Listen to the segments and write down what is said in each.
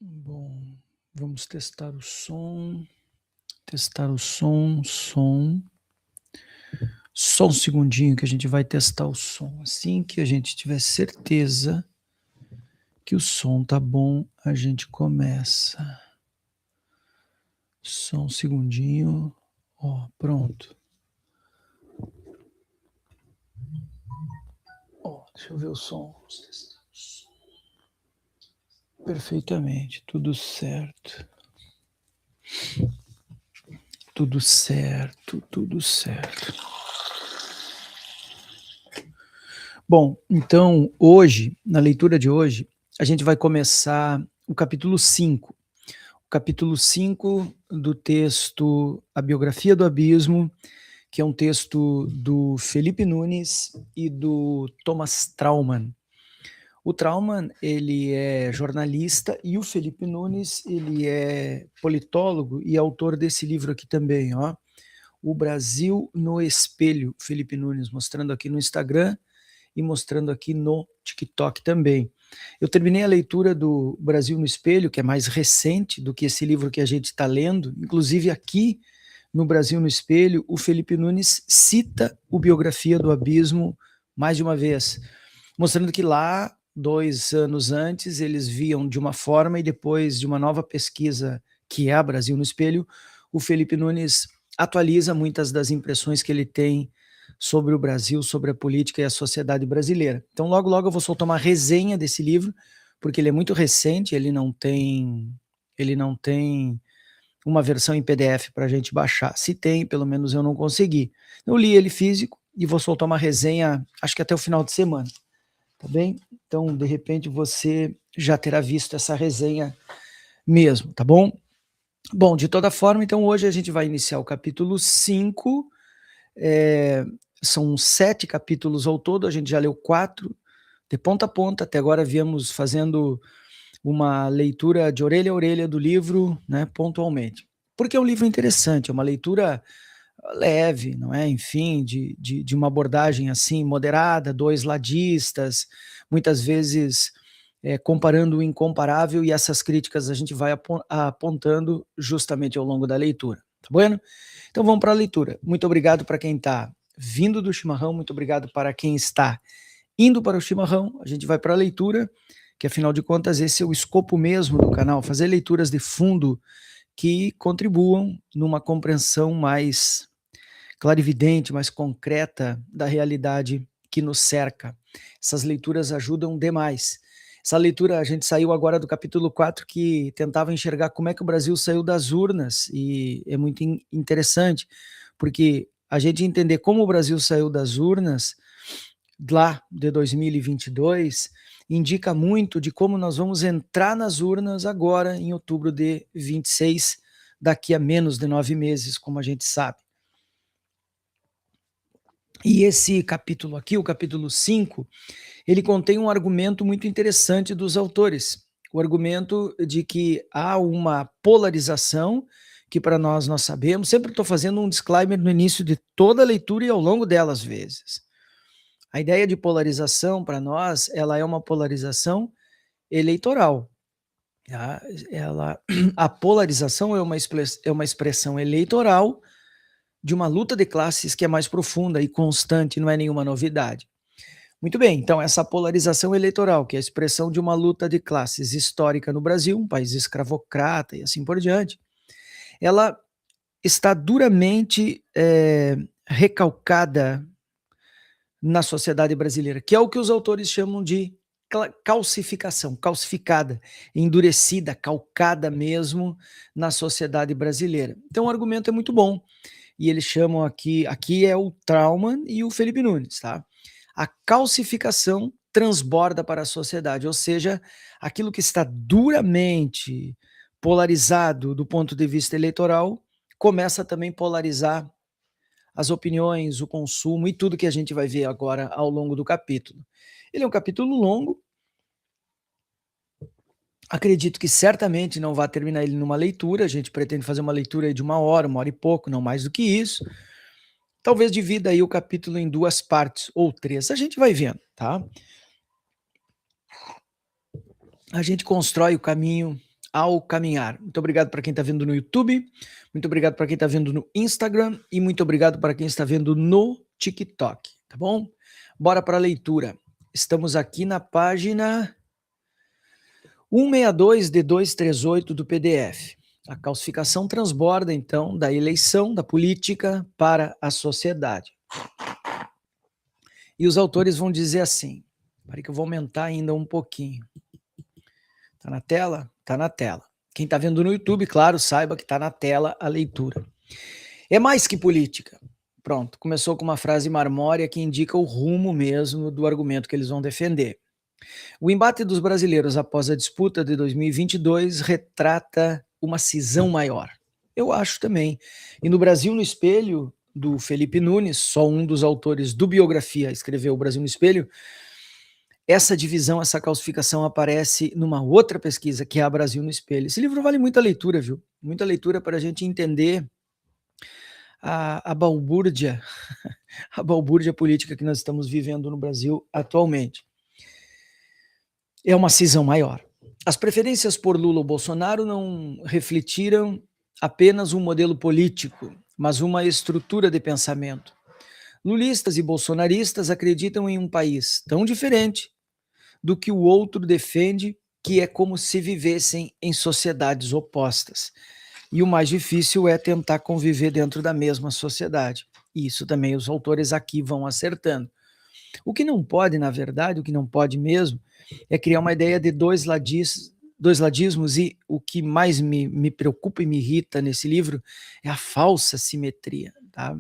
Bom, vamos testar o som. Testar o som. Só um segundinho que a gente vai testar o som. Assim que a gente tiver certeza que o som tá bom, a gente começa. Só um segundinho. Ó, pronto. Ó, deixa eu ver o som. Perfeitamente, tudo certo. Tudo certo, tudo certo. Bom, então hoje, na leitura de hoje, a gente vai começar o capítulo 5. O capítulo 5 do texto A Biografia do Abismo, que é um texto do Felipe Nunes e do Thomas Traumann. O Traumann, ele é jornalista e o Felipe Nunes, ele é politólogo e autor desse livro aqui também, ó. O Brasil no Espelho, Felipe Nunes, mostrando aqui no Instagram e mostrando aqui no TikTok também. Eu terminei a leitura do Brasil no Espelho, que é mais recente do que esse livro que a gente está lendo, inclusive aqui no Brasil no Espelho, o Felipe Nunes cita o Biografia do Abismo mais de uma vez, mostrando que lá, 2 anos antes, eles viam de uma forma e depois de uma nova pesquisa, que é a Brasil no Espelho, o Felipe Nunes atualiza muitas das impressões que ele tem sobre o Brasil, sobre a política e a sociedade brasileira. Então, logo, logo eu vou soltar uma resenha desse livro, porque ele é muito recente, ele não tem uma versão em PDF para a gente baixar. Se tem, pelo menos eu não consegui. Eu li ele físico e vou soltar uma resenha, acho que até o final de semana, tá bem? Então, de repente, você já terá visto essa resenha mesmo, tá bom? Bom, de toda forma, então hoje a gente vai iniciar o capítulo 5, são 7 capítulos ao todo, a gente já leu 4, de ponta a ponta, até agora viemos fazendo uma leitura de orelha a orelha do livro, né, pontualmente. Porque é um livro interessante, é uma leitura leve, não é? Enfim, de uma abordagem assim, moderada, 2 ladistas, muitas vezes comparando o incomparável, e essas críticas a gente vai apontando justamente ao longo da leitura, tá bueno? Então vamos para a leitura. Muito obrigado para quem está vindo do chimarrão, muito obrigado para quem está indo para o chimarrão. A gente vai para a leitura, que afinal de contas esse é o escopo mesmo do canal, fazer leituras de fundo que contribuam numa compreensão mais clarividente, mais concreta da realidade que nos cerca. Essas leituras ajudam demais. Essa leitura, a gente saiu agora do capítulo 4, que tentava enxergar como é que o Brasil saiu das urnas, e é muito interessante, porque a gente entender como o Brasil saiu das urnas lá de 2022 indica muito de como nós vamos entrar nas urnas agora em outubro de 26, daqui a menos de 9 meses, como a gente sabe. E esse capítulo aqui, o capítulo 5, ele contém um argumento muito interessante dos autores. O argumento de que há uma polarização, que para nós sabemos, sempre estou fazendo um disclaimer no início de toda a leitura e ao longo dela às vezes. A ideia de polarização para nós, ela é uma polarização eleitoral. Tá? A polarização é uma expressão eleitoral de uma luta de classes que é mais profunda e constante, não é nenhuma novidade. Muito bem, então essa polarização eleitoral, que é a expressão de uma luta de classes histórica no Brasil, um país escravocrata e assim por diante, ela está duramente recalcada na sociedade brasileira, que é o que os autores chamam de calcificação, calcificada, endurecida, calcada mesmo na sociedade brasileira. Então o argumento é muito bom, e eles chamam aqui é o Traumann e o Felipe Nunes, tá? A calcificação transborda para a sociedade, ou seja, aquilo que está duramente polarizado do ponto de vista eleitoral, começa a também polarizar as opiniões, o consumo e tudo que a gente vai ver agora ao longo do capítulo. Ele é um capítulo longo, acredito que certamente não vai terminar ele numa leitura, a gente pretende fazer uma leitura de 1 hora e pouco, não mais do que isso. Talvez divida aí o capítulo em 2 partes ou 3, a gente vai vendo, tá? A gente constrói o caminho ao caminhar. Muito obrigado para quem está vendo no YouTube, muito obrigado para quem está vendo no Instagram e muito obrigado para quem está vendo no TikTok, tá bom? Bora para a leitura. Estamos aqui na página 162 de 238 do PDF. A calcificação transborda, então, da eleição, da política para a sociedade. E os autores vão dizer assim, peraí que eu vou aumentar ainda um pouquinho. Tá na tela? Tá na tela. Quem tá vendo no YouTube, claro, saiba que tá na tela a leitura. É mais que política. Pronto, começou com uma frase marmórea que indica o rumo mesmo do argumento que eles vão defender. O embate dos brasileiros após a disputa de 2022 retrata uma cisão maior. Eu acho também. E no Brasil no Espelho, do Felipe Nunes, só um dos autores do Biografia escreveu O Brasil no Espelho, essa divisão, essa calcificação aparece numa outra pesquisa, que é a Brasil no Espelho. Esse livro vale muita leitura, viu? Muita leitura para a gente entender a balbúrdia, a balbúrdia política que nós estamos vivendo no Brasil atualmente. É uma cisão maior. As preferências por Lula ou Bolsonaro não refletiram apenas um modelo político, mas uma estrutura de pensamento. Lulistas e bolsonaristas acreditam em um país tão diferente do que o outro defende, que é como se vivessem em sociedades opostas. E o mais difícil é tentar conviver dentro da mesma sociedade. E isso também os autores aqui vão acertando. O que não pode, na verdade, o que não pode mesmo, é criar uma ideia de dois ladismos, e o que mais me preocupa e me irrita nesse livro é a falsa simetria, tá?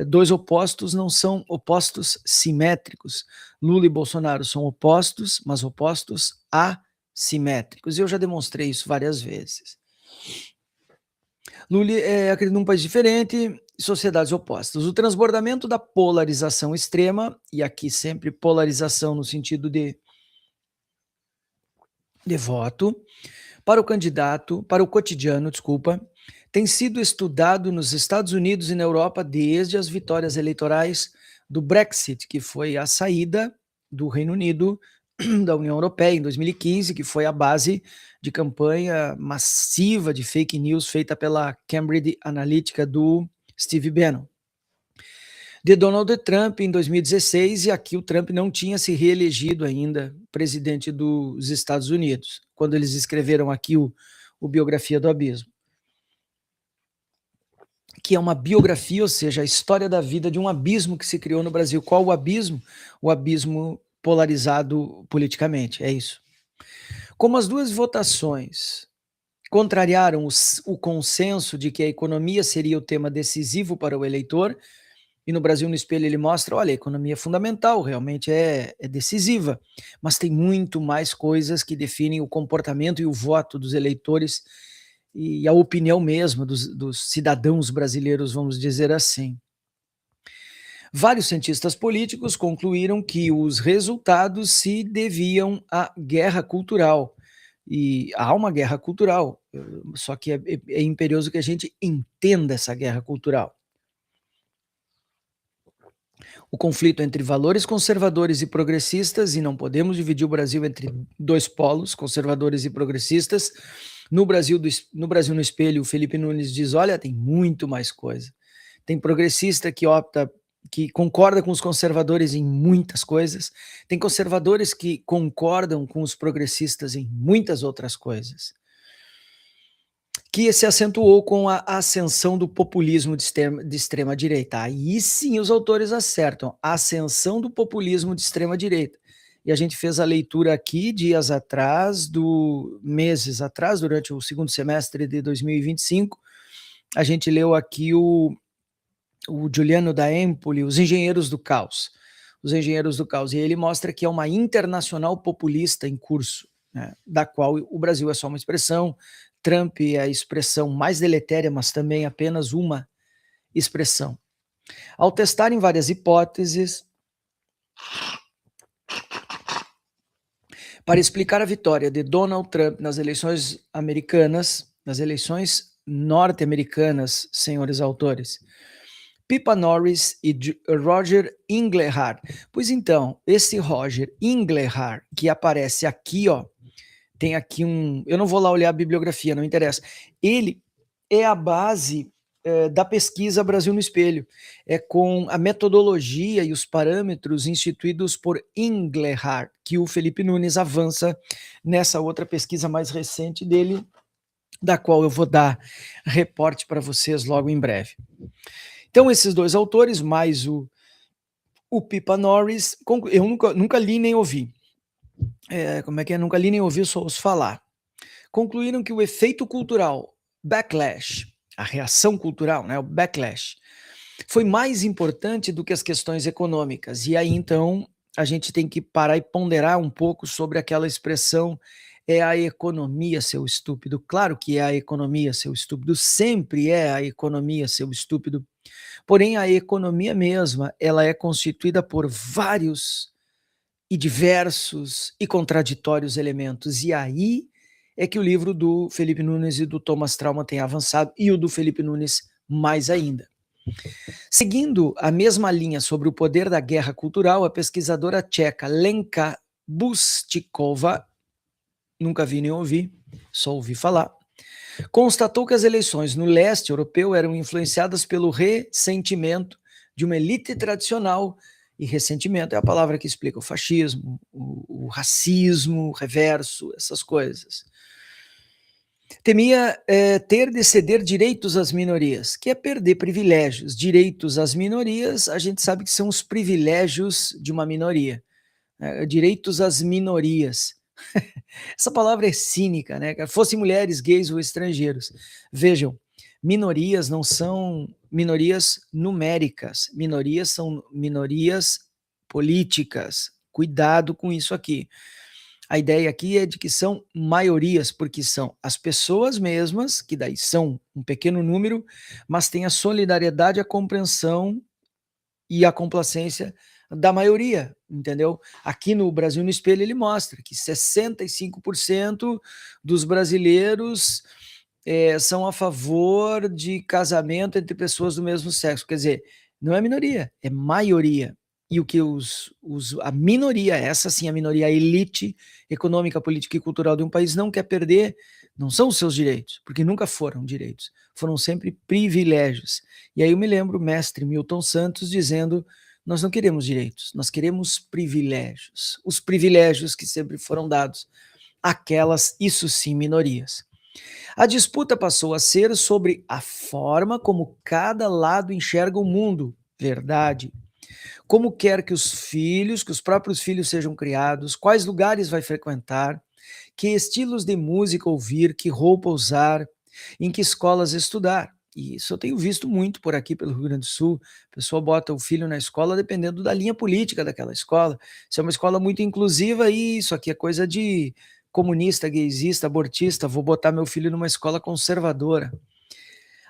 Dois opostos não são opostos simétricos. Lula e Bolsonaro são opostos, mas opostos assimétricos. E eu já demonstrei isso várias vezes. Lula acredita num país diferente, sociedades opostas. O transbordamento da polarização extrema, e aqui sempre polarização no sentido de voto, para o candidato, para o cotidiano, tem sido estudado nos Estados Unidos e na Europa desde as vitórias eleitorais do Brexit, que foi a saída do Reino Unido da União Europeia em 2015, que foi a base de campanha massiva de fake news feita pela Cambridge Analytica do Steve Bannon. De Donald Trump em 2016, e aqui o Trump não tinha se reelegido ainda presidente dos Estados Unidos, quando eles escreveram aqui o Biografia do Abismo, que é uma biografia, ou seja, a história da vida de um abismo que se criou no Brasil. Qual o abismo? O abismo polarizado politicamente, é isso. Como as duas votações contrariaram o consenso de que a economia seria o tema decisivo para o eleitor, e no Brasil no Espelho ele mostra, olha, a economia é fundamental, realmente é decisiva, mas tem muito mais coisas que definem o comportamento e o voto dos eleitores e a opinião mesmo dos cidadãos brasileiros, vamos dizer assim. Vários cientistas políticos concluíram que os resultados se deviam à guerra cultural. E há uma guerra cultural, só que é imperioso que a gente entenda essa guerra cultural. O conflito entre valores conservadores e progressistas, e não podemos dividir o Brasil entre dois polos, conservadores e progressistas. No Brasil no Espelho, o Felipe Nunes diz, olha, tem muito mais coisa. Tem progressista que concorda com os conservadores em muitas coisas, tem conservadores que concordam com os progressistas em muitas outras coisas, que se acentuou com a ascensão do populismo de extrema direita. Aí sim os autores acertam, a ascensão do populismo de extrema direita. E a gente fez a leitura aqui meses atrás, durante o segundo semestre de 2025, a gente leu aqui o Giuliano da Empoli, Os Engenheiros do Caos. Os Engenheiros do Caos. E ele mostra que é uma internacional populista em curso, né, da qual o Brasil é só uma expressão, Trump é a expressão mais deletéria, mas também apenas uma expressão. Ao testarem várias hipóteses para explicar a vitória de Donald Trump nas eleições norte-americanas, senhores autores, Pippa Norris e Roger Englehart. Pois então, esse Roger Englehart, que aparece aqui, ó, tem aqui eu não vou lá olhar a bibliografia, não interessa. Ele é a base da pesquisa Brasil no Espelho, é com a metodologia e os parâmetros instituídos por Engelhardt, que o Felipe Nunes avança nessa outra pesquisa mais recente dele, da qual eu vou dar reporte para vocês logo em breve. Então, esses dois autores, mais o Pipa Norris, eu nunca li nem ouvi. Como é que é? Nunca li nem ouvi, só ouço falar. Concluíram que o efeito cultural, backlash, a reação cultural, né, o backlash, foi mais importante do que as questões econômicas. E aí, então, a gente tem que parar e ponderar um pouco sobre aquela expressão, é a economia, seu estúpido. Claro que é a economia, seu estúpido, sempre é a economia, seu estúpido. Porém, a economia mesma, ela é constituída por vários e diversos e contraditórios elementos. E aí é que o livro do Felipe Nunes e do Thomas Trauman tem avançado, e o do Felipe Nunes mais ainda. Seguindo a mesma linha sobre o poder da guerra cultural, a pesquisadora tcheca Lenka Bustikova, nunca vi nem ouvi, só ouvi falar, constatou que as eleições no leste europeu eram influenciadas pelo ressentimento de uma elite tradicional, e ressentimento é a palavra que explica o fascismo, o racismo, o reverso, essas coisas. Temia ter de ceder direitos às minorias, que é perder privilégios. Direitos às minorias, a gente sabe que são os privilégios de uma minoria. Direitos às minorias. Essa palavra é cínica, né? Fossem mulheres, gays ou estrangeiros. Vejam, minorias não são minorias numéricas, minorias são minorias políticas. Cuidado com isso aqui. A ideia aqui é de que são maiorias, porque são as pessoas mesmas, que daí são um pequeno número, mas tem a solidariedade, a compreensão e a complacência da maioria, entendeu? Aqui no Brasil no Espelho ele mostra que 65% dos brasileiros são a favor de casamento entre pessoas do mesmo sexo. Quer dizer, não é minoria, é maioria. E o que a minoria, essa sim, a minoria, a elite econômica, política e cultural de um país não quer perder, não são os seus direitos, porque nunca foram direitos, foram sempre privilégios. E aí eu me lembro o mestre Milton Santos dizendo: nós não queremos direitos, nós queremos privilégios, os privilégios que sempre foram dados àquelas, isso sim, minorias. A disputa passou a ser sobre a forma como cada lado enxerga o mundo, verdade. Como quer que os próprios filhos sejam criados, quais lugares vai frequentar, que estilos de música ouvir, que roupa usar, em que escolas estudar. E isso eu tenho visto muito por aqui pelo Rio Grande do Sul. A pessoa bota o filho na escola dependendo da linha política daquela escola. Se é uma escola muito inclusiva, isso aqui é coisa de comunista, gaysista, abortista, vou botar meu filho numa escola conservadora.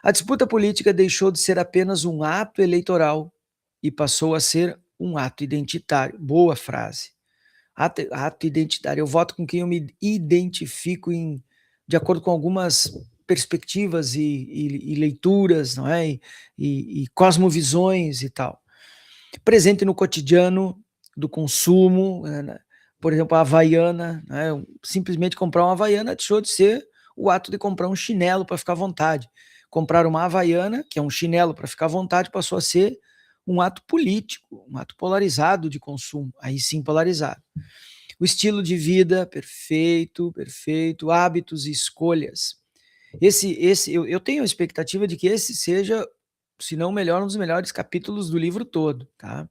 A disputa política deixou de ser apenas um ato eleitoral e passou a ser um ato identitário. Boa frase. Ato identitário. Eu voto com quem eu me identifico de acordo com algumas perspectivas e leituras, não é? E cosmovisões e tal. Presente no cotidiano do consumo, por exemplo, a Havaiana, né? Simplesmente comprar uma Havaiana deixou de ser o ato de comprar um chinelo para ficar à vontade. Comprar uma Havaiana, que é um chinelo para ficar à vontade, passou a ser um ato político, um ato polarizado de consumo, aí sim polarizado. O estilo de vida, perfeito, perfeito, hábitos e escolhas. Eu tenho a expectativa de que esse seja, se não o melhor, um dos melhores capítulos do livro todo, tá?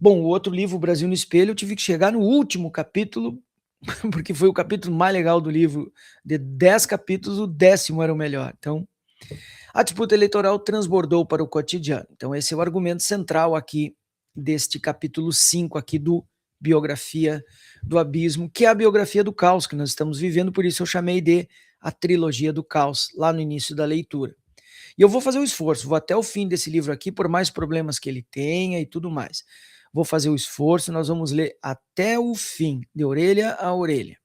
Bom, o outro livro, O Brasil no Espelho, eu tive que chegar no último capítulo, porque foi o capítulo mais legal do livro. De 10 capítulos, o 10º era o melhor. Então, a disputa eleitoral transbordou para o cotidiano. Então, esse é o argumento central aqui deste capítulo 5 aqui do Biografia do Abismo, que é a biografia do caos que nós estamos vivendo, por isso eu chamei de a trilogia do caos, lá no início da leitura. E eu vou fazer o esforço, vou até o fim desse livro aqui, por mais problemas que ele tenha e tudo mais. Vou fazer o esforço, nós vamos ler até o fim, de orelha a orelha.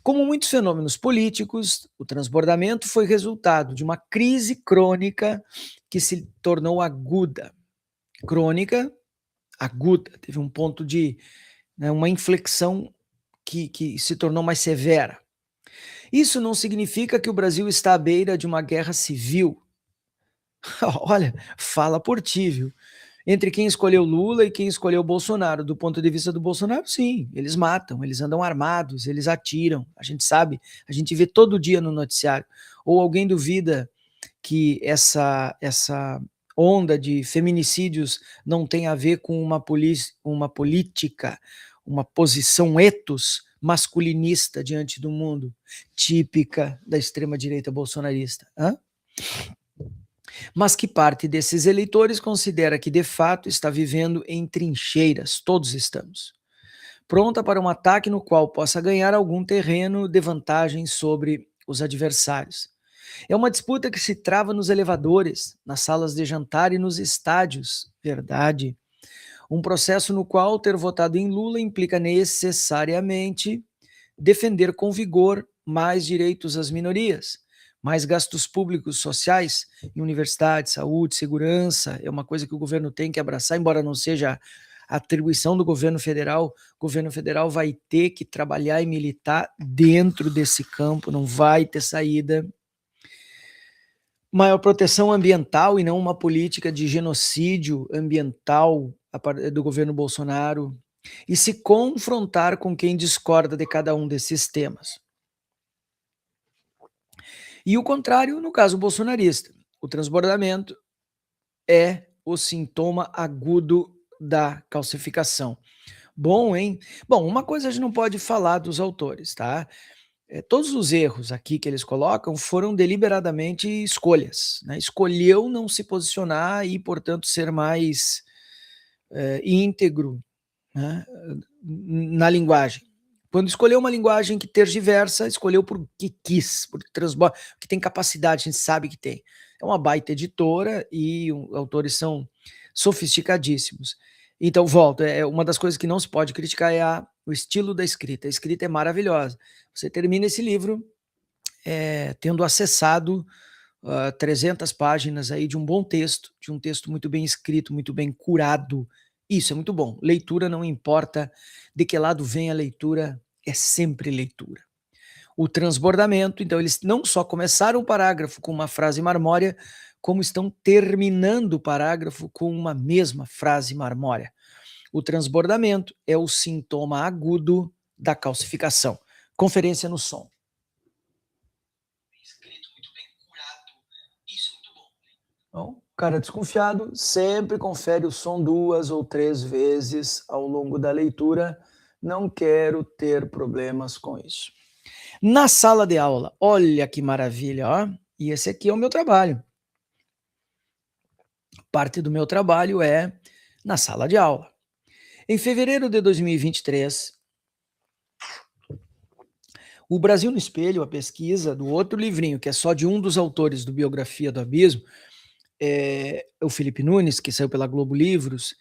Como muitos fenômenos políticos, o transbordamento foi resultado de uma crise crônica que se tornou aguda. Crônica, aguda, teve um ponto de, uma inflexão que se tornou mais severa. Isso não significa que o Brasil está à beira de uma guerra civil. Olha, fala por ti, viu? Entre quem escolheu Lula e quem escolheu Bolsonaro. Do ponto de vista do Bolsonaro, sim, eles matam, eles andam armados, eles atiram. A gente sabe, a gente vê todo dia no noticiário. Ou alguém duvida que essa onda de feminicídios não tem a ver com uma política, uma posição ethos masculinista diante do mundo, típica da extrema-direita bolsonarista. Hã? Mas que parte desses eleitores considera que de fato está vivendo em trincheiras, todos estamos, pronta para um ataque no qual possa ganhar algum terreno de vantagem sobre os adversários. É uma disputa que se trava nos elevadores, nas salas de jantar e nos estádios, verdade. Um processo no qual ter votado em Lula implica necessariamente defender com vigor mais direitos às minorias, mais gastos públicos sociais em universidade, saúde, segurança, é uma coisa que o governo tem que abraçar, embora não seja a atribuição do governo federal. O governo federal vai ter que trabalhar e militar dentro desse campo, não vai ter saída. Maior proteção ambiental e não uma política de genocídio ambiental do governo Bolsonaro, e se confrontar com quem discorda de cada um desses temas. E o contrário no caso bolsonarista. O transbordamento é o sintoma agudo da calcificação. Bom, hein? Bom, uma coisa a gente não pode falar dos autores, tá? Todos os erros aqui que eles colocam foram deliberadamente escolhas, né? Escolheu não se posicionar e, portanto, ser mais íntegro, né, na linguagem. Quando escolheu uma linguagem que tergiversa, escolheu porque quis, porque transborda, que tem capacidade, a gente sabe que tem. É uma baita editora e autores são sofisticadíssimos. Então, volto, uma das coisas que não se pode criticar é o estilo da escrita. A escrita é maravilhosa. Você termina esse livro tendo acessado 300 páginas aí de um bom texto, de um texto muito bem escrito, muito bem curado. Isso é muito bom. Leitura não importa de que lado vem a leitura, é sempre leitura. O transbordamento, então eles não só começaram o parágrafo com uma frase marmórea, como estão terminando o parágrafo com uma mesma frase marmórea. O transbordamento é o sintoma agudo da calcificação. Conferência no som. Escrito muito bem curado. Isso é muito bom. Então, cara desconfiado sempre confere o som 2 ou 3 vezes ao longo da leitura. Não quero ter problemas com isso. Na sala de aula, olha que maravilha, ó. E esse aqui é o meu trabalho. Parte do meu trabalho é na sala de aula. Em fevereiro de 2023, o Brasil no Espelho, a pesquisa do outro livrinho, que é só de um dos autores do Biografia do Abismo, o Felipe Nunes, que saiu pela Globo Livros,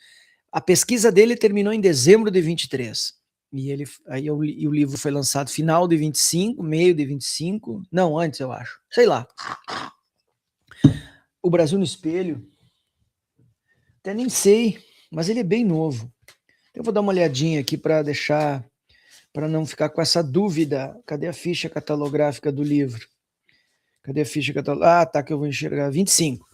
a pesquisa dele terminou em dezembro de 23. E o livro foi lançado final de 25, meio de 25, não, antes eu acho, sei lá. O Brasil no Espelho, até nem sei, mas ele é bem novo. Eu vou dar uma olhadinha aqui para não ficar com essa dúvida. Cadê a ficha catalográfica do livro? Cadê a ficha catalográfica? Ah, tá, que eu vou enxergar. 25.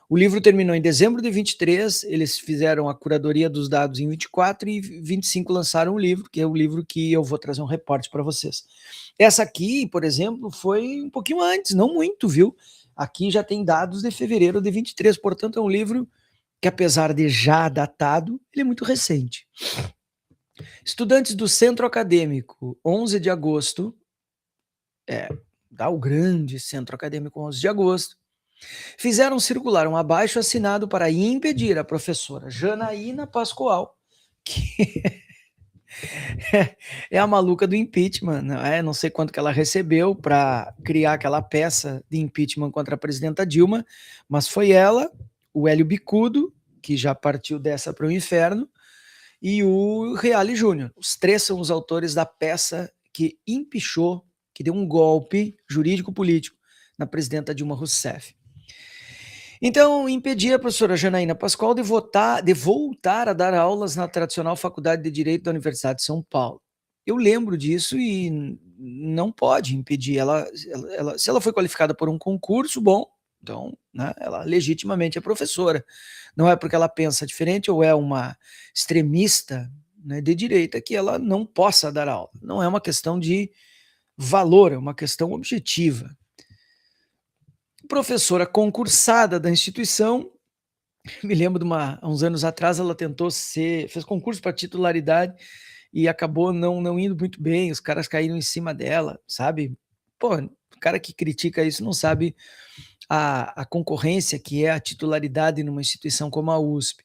O livro terminou em dezembro de 23, eles fizeram a curadoria dos dados em 24 e 25 lançaram o livro, que é o livro que eu vou trazer um reporte para vocês. Essa aqui, por exemplo, foi um pouquinho antes, não muito, viu? Aqui já tem dados de fevereiro de 23, portanto é um livro que, apesar de já datado, ele é muito recente. Estudantes do Centro Acadêmico, 11 de agosto, dá o grande Centro Acadêmico 11 de agosto, fizeram circular um abaixo assinado para impedir a professora Janaína Pascoal, que é a maluca do impeachment, não sei quanto que ela recebeu para criar aquela peça de impeachment contra a presidenta Dilma, mas foi ela, o Hélio Bicudo, que já partiu dessa para o inferno, e o Reale Júnior. Os três são os autores da peça que empichou, que deu um golpe jurídico-político na presidenta Dilma Rousseff. Então, impedia a professora Janaína Pascoal de voltar a dar aulas na tradicional Faculdade de Direito da Universidade de São Paulo. eu lembro disso e não pode impedir. Se ela foi qualificada por um concurso, bom, então, né, ela legitimamente é professora. Não é porque ela pensa diferente ou é uma extremista, né, de direita que ela não possa dar aula. Não é uma questão de valor, é uma questão objetiva. Professora concursada da instituição, me lembro há uns anos atrás, ela fez concurso para titularidade e acabou não indo muito bem, os caras caíram em cima dela, sabe? Pô, o cara que critica isso não sabe a concorrência que é a titularidade numa instituição como a USP.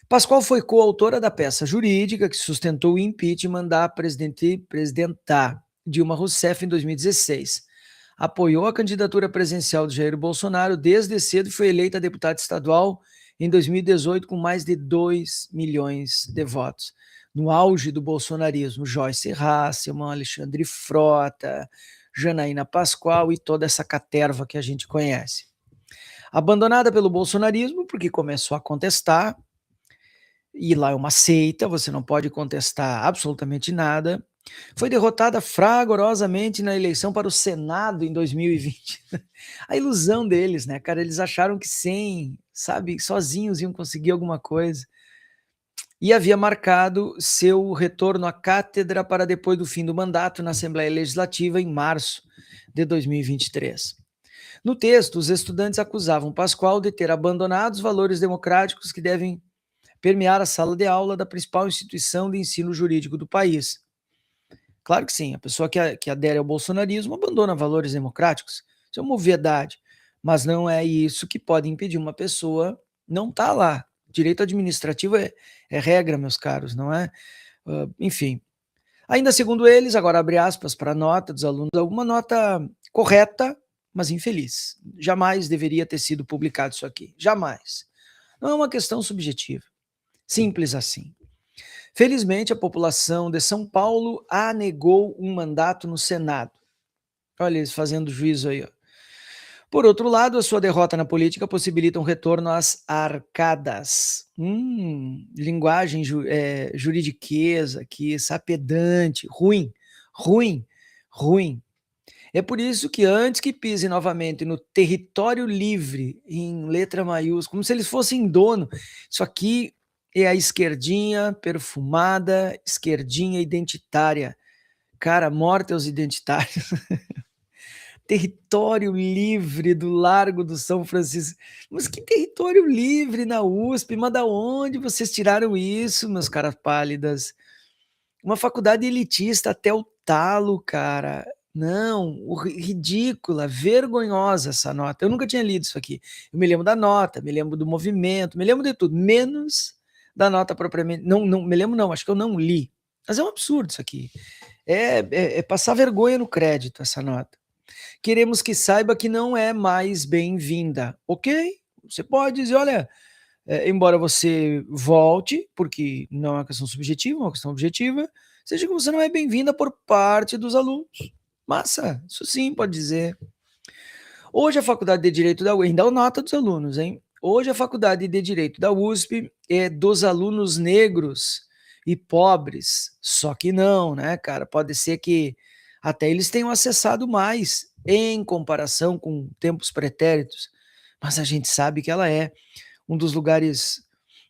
Pascoal foi coautora da peça jurídica que sustentou o impeachment da presidenta Dilma Rousseff em 2016. Apoiou a candidatura presidencial de Jair Bolsonaro desde cedo e foi eleita deputada estadual em 2018 com mais de 2 milhões de votos. No auge do bolsonarismo, Joyce Hasselmann, Alexandre Frota, Janaína Pascoal e toda essa caterva que a gente conhece. Abandonada pelo bolsonarismo, porque começou a contestar, e lá é uma seita, você não pode contestar absolutamente nada. Foi derrotada fragorosamente na eleição para o Senado em 2020. A ilusão deles, né, cara? Eles acharam que sozinhos iam conseguir alguma coisa. E havia marcado seu retorno à cátedra para depois do fim do mandato na Assembleia Legislativa em março de 2023. No texto, os estudantes acusavam Pascoal de ter abandonado os valores democráticos que devem permear a sala de aula da principal instituição de ensino jurídico do país. Claro que sim, a pessoa que adere ao bolsonarismo abandona valores democráticos, isso é uma obviedade, mas não é isso que pode impedir uma pessoa não estar lá. Direito administrativo é regra, meus caros, não é? Enfim. Ainda segundo eles, agora abre aspas para a nota dos alunos, alguma nota correta, mas infeliz. Jamais deveria ter sido publicado isso aqui. Jamais. Não é uma questão subjetiva. Simples assim. Felizmente, a população de São Paulo anegou um mandato no Senado. Olha eles fazendo juízo aí. Ó. Por outro lado, a sua derrota na política possibilita um retorno às arcadas. Linguagem juridiquesa aqui, sapedante, ruim. É por isso que antes que pise novamente no território livre, em letra maiúscula, como se eles fossem dono, isso aqui é a esquerdinha perfumada, esquerdinha identitária. Cara, morte aos identitários. Território livre do Largo do São Francisco. Mas que território livre na USP? Mas da onde vocês tiraram isso, meus caras pálidas? Uma faculdade elitista até o talo, cara. Não, ridícula, vergonhosa essa nota. Eu nunca tinha lido isso aqui. Eu me lembro da nota, me lembro do movimento, me lembro de tudo, menos da nota propriamente. Não me lembro, não, acho que eu não li. Mas é um absurdo isso aqui. É passar vergonha no crédito essa nota. Queremos que saiba que não é mais bem-vinda, ok? Você pode dizer, olha, embora você volte, porque não é uma questão subjetiva, é uma questão objetiva, seja que você não é bem-vinda por parte dos alunos. Massa, isso sim pode dizer. Hoje a Faculdade de Direito da USP, ainda nota dos alunos, hein? Hoje a Faculdade de Direito da USP é dos alunos negros e pobres, só que não, né, cara? Pode ser que até eles tenham acessado mais em comparação com tempos pretéritos, mas a gente sabe que ela é um dos lugares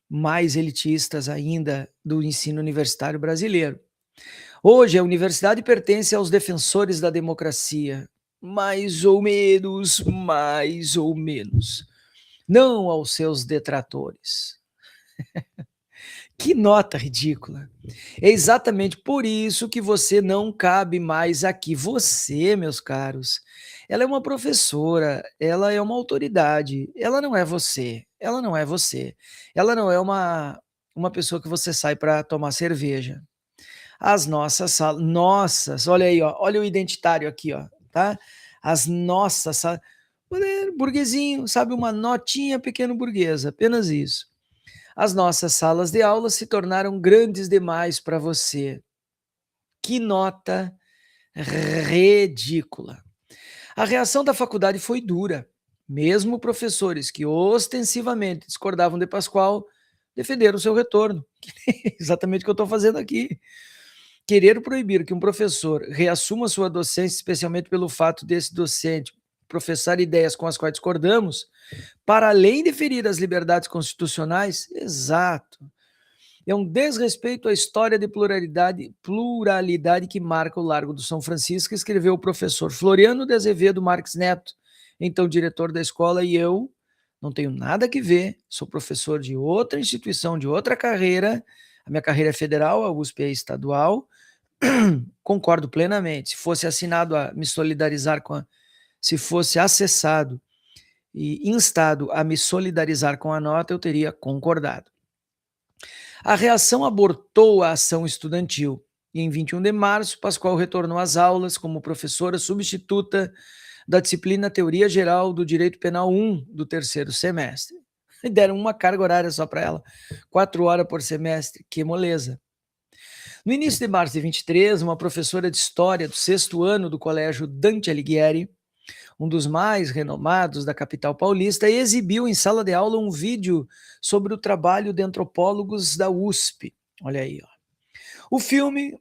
mais elitistas ainda do ensino universitário brasileiro. Hoje, a universidade pertence aos defensores da democracia, mais ou menos, não aos seus detratores. Que nota ridícula. É exatamente por isso que você não cabe mais aqui. Você, meus caros, ela é uma professora, ela é uma autoridade, ela não é você, ela não é você. Ela não é uma pessoa que você sai para tomar cerveja. As nossas salas, nossas, olha aí, ó, olha o identitário aqui, ó, tá? As nossas salas, burguesinho, sabe, uma notinha pequeno burguesa, apenas isso. As nossas salas de aula se tornaram grandes demais para você. Que nota ridícula. A reação da faculdade foi dura. Mesmo professores que ostensivamente discordavam de Pascoal defenderam seu retorno. Exatamente o que eu estou fazendo aqui. querer proibir que um professor reassuma sua docência, especialmente pelo fato desse docente professar ideias com as quais discordamos, para além de ferir as liberdades constitucionais, exato. É um desrespeito à história de pluralidade que marca o Largo do São Francisco, escreveu o professor Floriano de Azevedo Marques Neto, então diretor da escola, e eu não tenho nada que ver, sou professor de outra instituição, de outra carreira, a minha carreira é federal, a USP é estadual, concordo plenamente. Se fosse assinado a me solidarizar com se fosse acessado e instado a me solidarizar com a nota, eu teria concordado. A reação abortou a ação estudantil e em 21 de março, Pascoal retornou às aulas como professora substituta da disciplina Teoria Geral do Direito Penal 1 do terceiro semestre. E deram uma carga horária só para ela, 4 horas por semestre, que moleza. No início de março de 23, uma professora de História do 6º ano do Colégio Dante Alighieri, um dos mais renomados da capital paulista, exibiu em sala de aula um vídeo sobre o trabalho de antropólogos da USP. Olha aí, ó. O filme,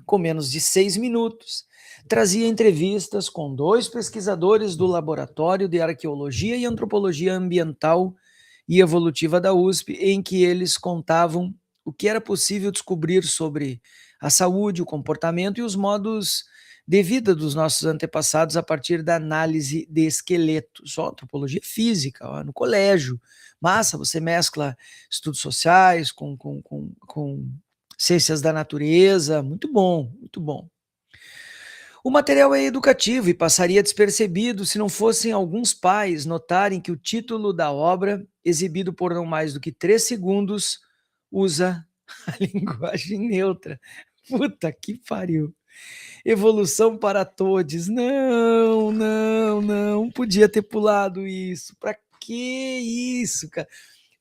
com menos de 6 minutos, trazia entrevistas com 2 pesquisadores do Laboratório de Arqueologia e Antropologia Ambiental e Evolutiva da USP, em que eles contavam o que era possível descobrir sobre a saúde, o comportamento e os modos de vida dos nossos antepassados a partir da análise de esqueletos. Ó, antropologia física, ó, no colégio. Massa, você mescla estudos sociais com ciências da natureza. Muito bom, muito bom. O material é educativo e passaria despercebido se não fossem alguns pais notarem que o título da obra, exibido por não mais do que 3 segundos, usa a linguagem neutra. Puta que pariu. Evolução para todos. Não, não, não. Podia ter pulado isso. Para que isso, cara?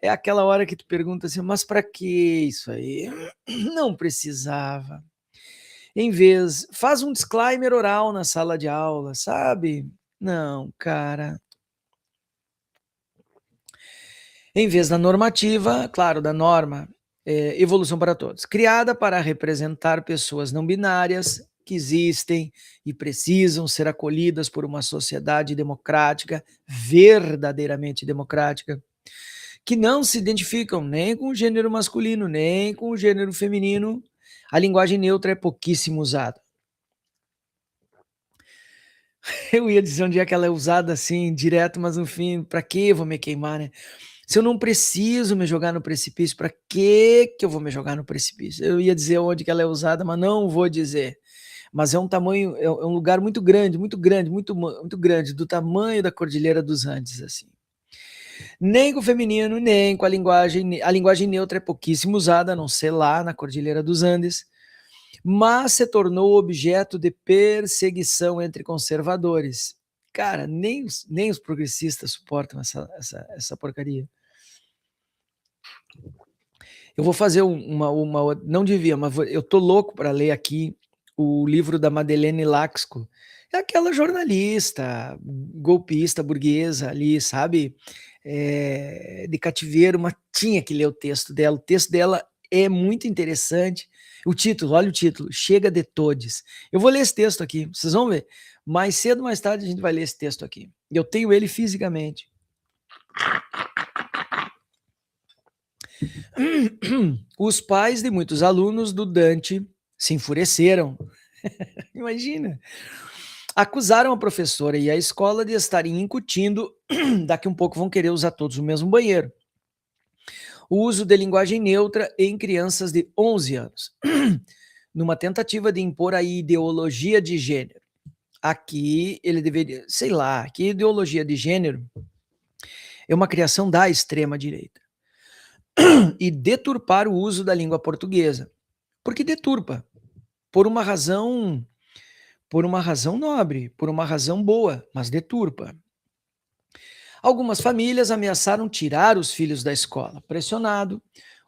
É aquela hora que tu pergunta assim, mas para que isso aí? Não precisava. Em vez, faz um disclaimer oral na sala de aula, sabe? Não, cara. Em vez da normativa, claro, da norma, evolução para todos, criada para representar pessoas não binárias que existem e precisam ser acolhidas por uma sociedade democrática, verdadeiramente democrática, que não se identificam nem com o gênero masculino, nem com o gênero feminino. A linguagem neutra é pouquíssimo usada. Eu ia dizer onde é que ela é usada assim, direto, mas no fim, para que eu vou me queimar, né? Se eu não preciso me jogar no precipício, para que eu vou me jogar no precipício? Eu ia dizer onde que ela é usada, mas não vou dizer. Mas é um tamanho, é um lugar muito grande, muito grande, muito grande, do tamanho da Cordilheira dos Andes, assim. Nem com o feminino, nem com a linguagem neutra é pouquíssimo usada, a não ser lá na Cordilheira dos Andes, mas se tornou objeto de perseguição entre conservadores. Cara, nem os progressistas suportam essa porcaria. Eu vou fazer uma não devia, mas eu tô louco para ler aqui o livro da Madeleine Laxco. É aquela jornalista, golpista, burguesa ali, sabe? De cativeiro, mas tinha que ler o texto dela. O texto dela é muito interessante. O título, olha o título, Chega de Todes. Eu vou ler esse texto aqui, vocês vão ver. Mais cedo ou mais tarde a gente vai ler esse texto aqui. Eu tenho ele fisicamente. Os pais de muitos alunos do Dante se enfureceram. Imagina. Acusaram a professora e a escola de estarem incutindo, daqui um pouco vão querer usar todos o mesmo banheiro, o uso de linguagem neutra em crianças de 11 anos, numa tentativa de impor a ideologia de gênero. Aqui ele deveria, sei lá, que ideologia de gênero é uma criação da extrema-direita. E deturpar o uso da língua portuguesa. Porque deturpa, por uma razão nobre, por uma razão boa, mas deturpa. Algumas famílias ameaçaram tirar os filhos da escola. Pressionado,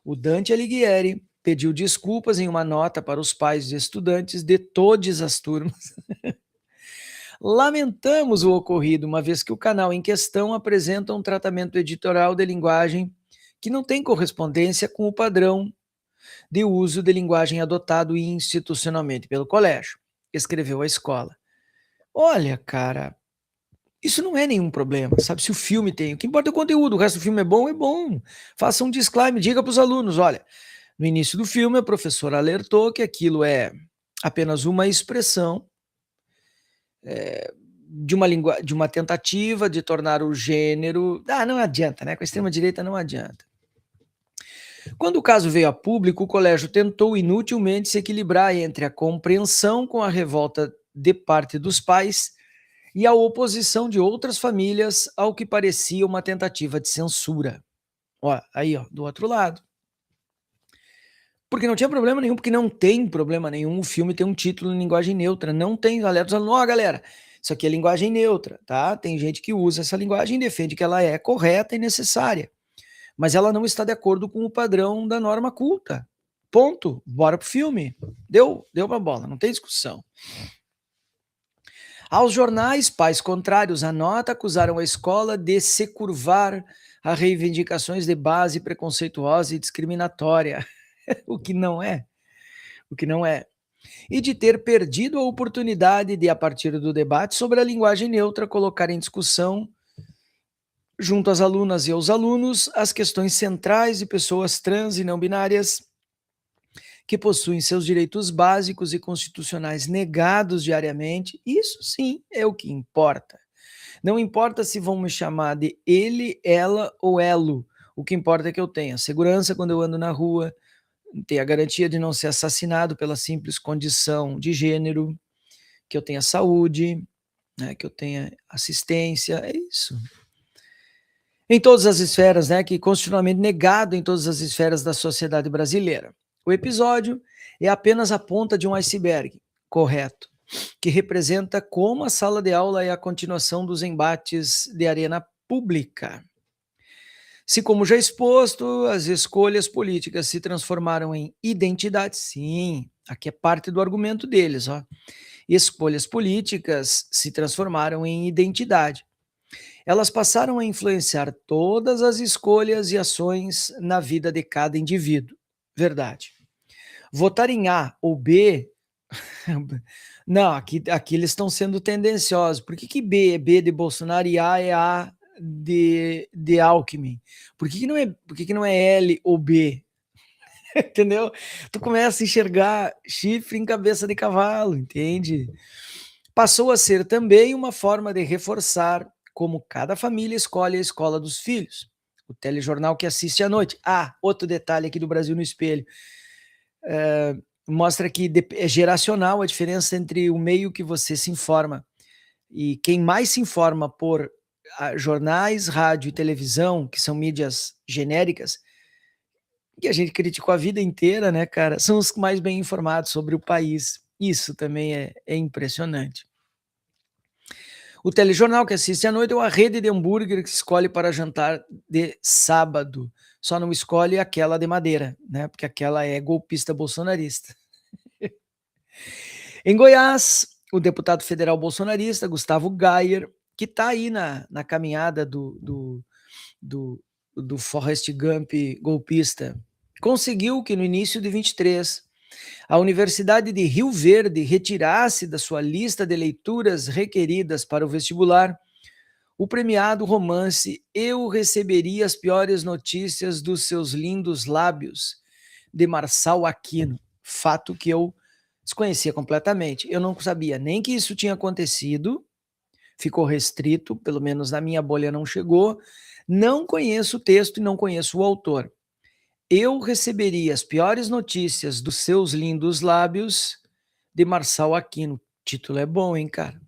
o Dante Alighieri pediu desculpas em uma nota para os pais de estudantes de todas as turmas. Lamentamos o ocorrido, uma vez que o canal em questão apresenta um tratamento editorial de linguagem que não tem correspondência com o padrão de uso de linguagem adotado institucionalmente pelo colégio, escreveu a escola. Olha, cara, isso não é nenhum problema, sabe? Se o filme tem, o que importa é o conteúdo, o resto do filme é bom, é bom. Faça um disclaimer, diga para os alunos, olha, no início do filme a professora alertou que aquilo é apenas uma expressão de uma tentativa de tornar o gênero... não adianta, né? Com a extrema-direita não adianta. Quando o caso veio a público, o colégio tentou inutilmente se equilibrar entre a compreensão com a revolta de parte dos pais e a oposição de outras famílias ao que parecia uma tentativa de censura. Ó, aí, ó, do outro lado. Porque não tinha problema nenhum, porque não tem problema nenhum o filme ter um título em linguagem neutra. Não tem, alerta falando, ó, galera, isso aqui é linguagem neutra, tá? Tem gente que usa essa linguagem e defende que ela é correta e necessária. Mas ela não está de acordo com o padrão da norma culta. Ponto. Bora pro filme. Deu pra bola, não tem discussão. Aos jornais, pais contrários à nota acusaram a escola de se curvar a reivindicações de base preconceituosa e discriminatória, o que não é, e de ter perdido a oportunidade de, a partir do debate sobre a linguagem neutra, colocar em discussão, junto às alunas e aos alunos, as questões centrais de pessoas trans e não binárias que possuem seus direitos básicos e constitucionais negados diariamente. Isso sim é o que importa. Não importa se vão me chamar de ele, ela ou elo. O que importa é que eu tenha segurança quando eu ando na rua, ter a garantia de não ser assassinado pela simples condição de gênero, que eu tenha saúde, né, que eu tenha assistência, é isso. Em todas as esferas, né, que constitucionalmente negado em todas as esferas da sociedade brasileira. O episódio é apenas a ponta de um iceberg, correto, que representa como a sala de aula é a continuação dos embates de arena pública. Se, como já exposto, as escolhas políticas se transformaram em identidade, sim, aqui é parte do argumento deles, ó. Escolhas políticas se transformaram em identidade. Elas passaram a influenciar todas as escolhas e ações na vida de cada indivíduo. Verdade. Votar em A ou B... Não, aqui eles estão sendo tendenciosos. Por que B é B de Bolsonaro e A é A de Alckmin? Por que não é L ou B? Entendeu? Tu começa a enxergar chifre em cabeça de cavalo, entende? Passou a ser também uma forma de reforçar como cada família escolhe a escola dos filhos. O telejornal que assiste à noite. Outro detalhe aqui do Brasil no Espelho. Mostra que é geracional a diferença entre o meio que você se informa. E quem mais se informa por jornais, rádio e televisão, que são mídias genéricas, que a gente criticou a vida inteira, né, cara, são os mais bem informados sobre o país. Isso também é impressionante. O telejornal que assiste à noite é uma rede de hambúrguer que escolhe para jantar de sábado. Só não escolhe aquela de madeira, né? Porque aquela é golpista bolsonarista. Em Goiás, o deputado federal bolsonarista Gustavo Gayer, que está aí na caminhada do Forrest Gump golpista, conseguiu que no início de 23 a Universidade de Rio Verde retirasse da sua lista de leituras requeridas para o vestibular o premiado romance Eu Receberia as Piores Notícias dos Seus Lindos Lábios, de Marçal Aquino, fato que eu desconhecia completamente. Eu não sabia nem que isso tinha acontecido, ficou restrito, pelo menos na minha bolha não chegou, não conheço o texto e não conheço o autor. Eu receberia as piores notícias dos seus lindos lábios, de Marçal Aquino. O título é bom, hein, cara?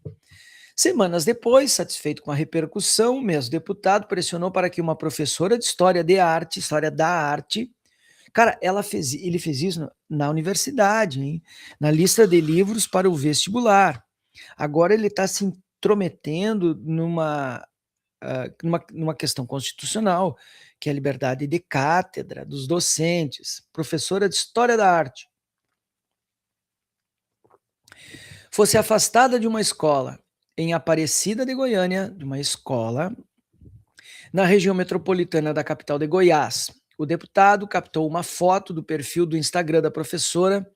Semanas depois, satisfeito com a repercussão, o mesmo deputado pressionou para que uma professora de História da Arte, cara, ele fez isso na universidade, hein? Na lista de livros para o vestibular. Agora ele está se intrometendo numa questão constitucional, que é a liberdade de cátedra dos docentes. Professora de História da Arte fosse afastada de uma escola em Aparecida de Goiânia, de uma escola na região metropolitana da capital de Goiás. O deputado captou uma foto do perfil do Instagram da professora,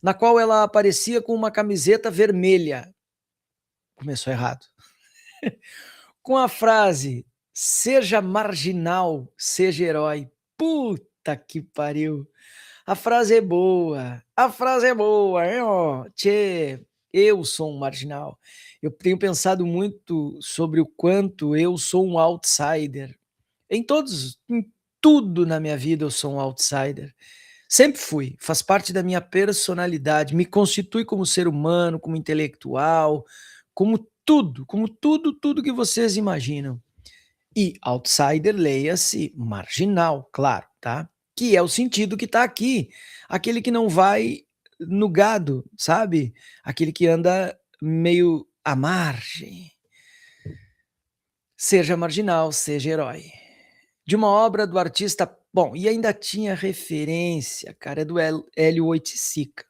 na qual ela aparecia com uma camiseta vermelha. Começou errado. Com a frase: seja marginal, seja herói. Puta que pariu. A frase é boa. A frase é boa, hein, ó. Tchê, eu sou um marginal. Eu tenho pensado muito sobre o quanto eu sou um outsider. Em tudo na minha vida eu sou um outsider. Sempre fui, faz parte da minha personalidade, me constitui como ser humano, como intelectual, tudo que vocês imaginam. E outsider, leia-se marginal, claro, tá? Que é o sentido que tá aqui. Aquele que não vai no gado, sabe? Aquele que anda meio à margem. Seja marginal, seja herói. De uma obra do artista. Bom, e ainda tinha referência, cara, é do Hélio Oiticica.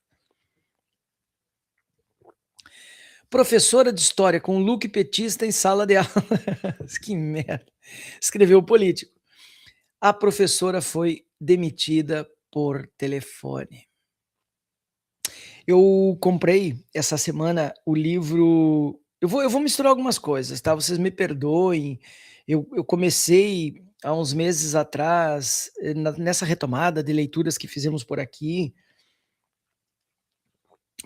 Professora de história com look petista em sala de aula. Que merda. Escreveu o político. A professora foi demitida por telefone. Eu comprei essa semana o livro. Eu vou misturar algumas coisas, tá? Vocês me perdoem. Eu comecei há uns meses atrás, nessa retomada de leituras que fizemos por aqui.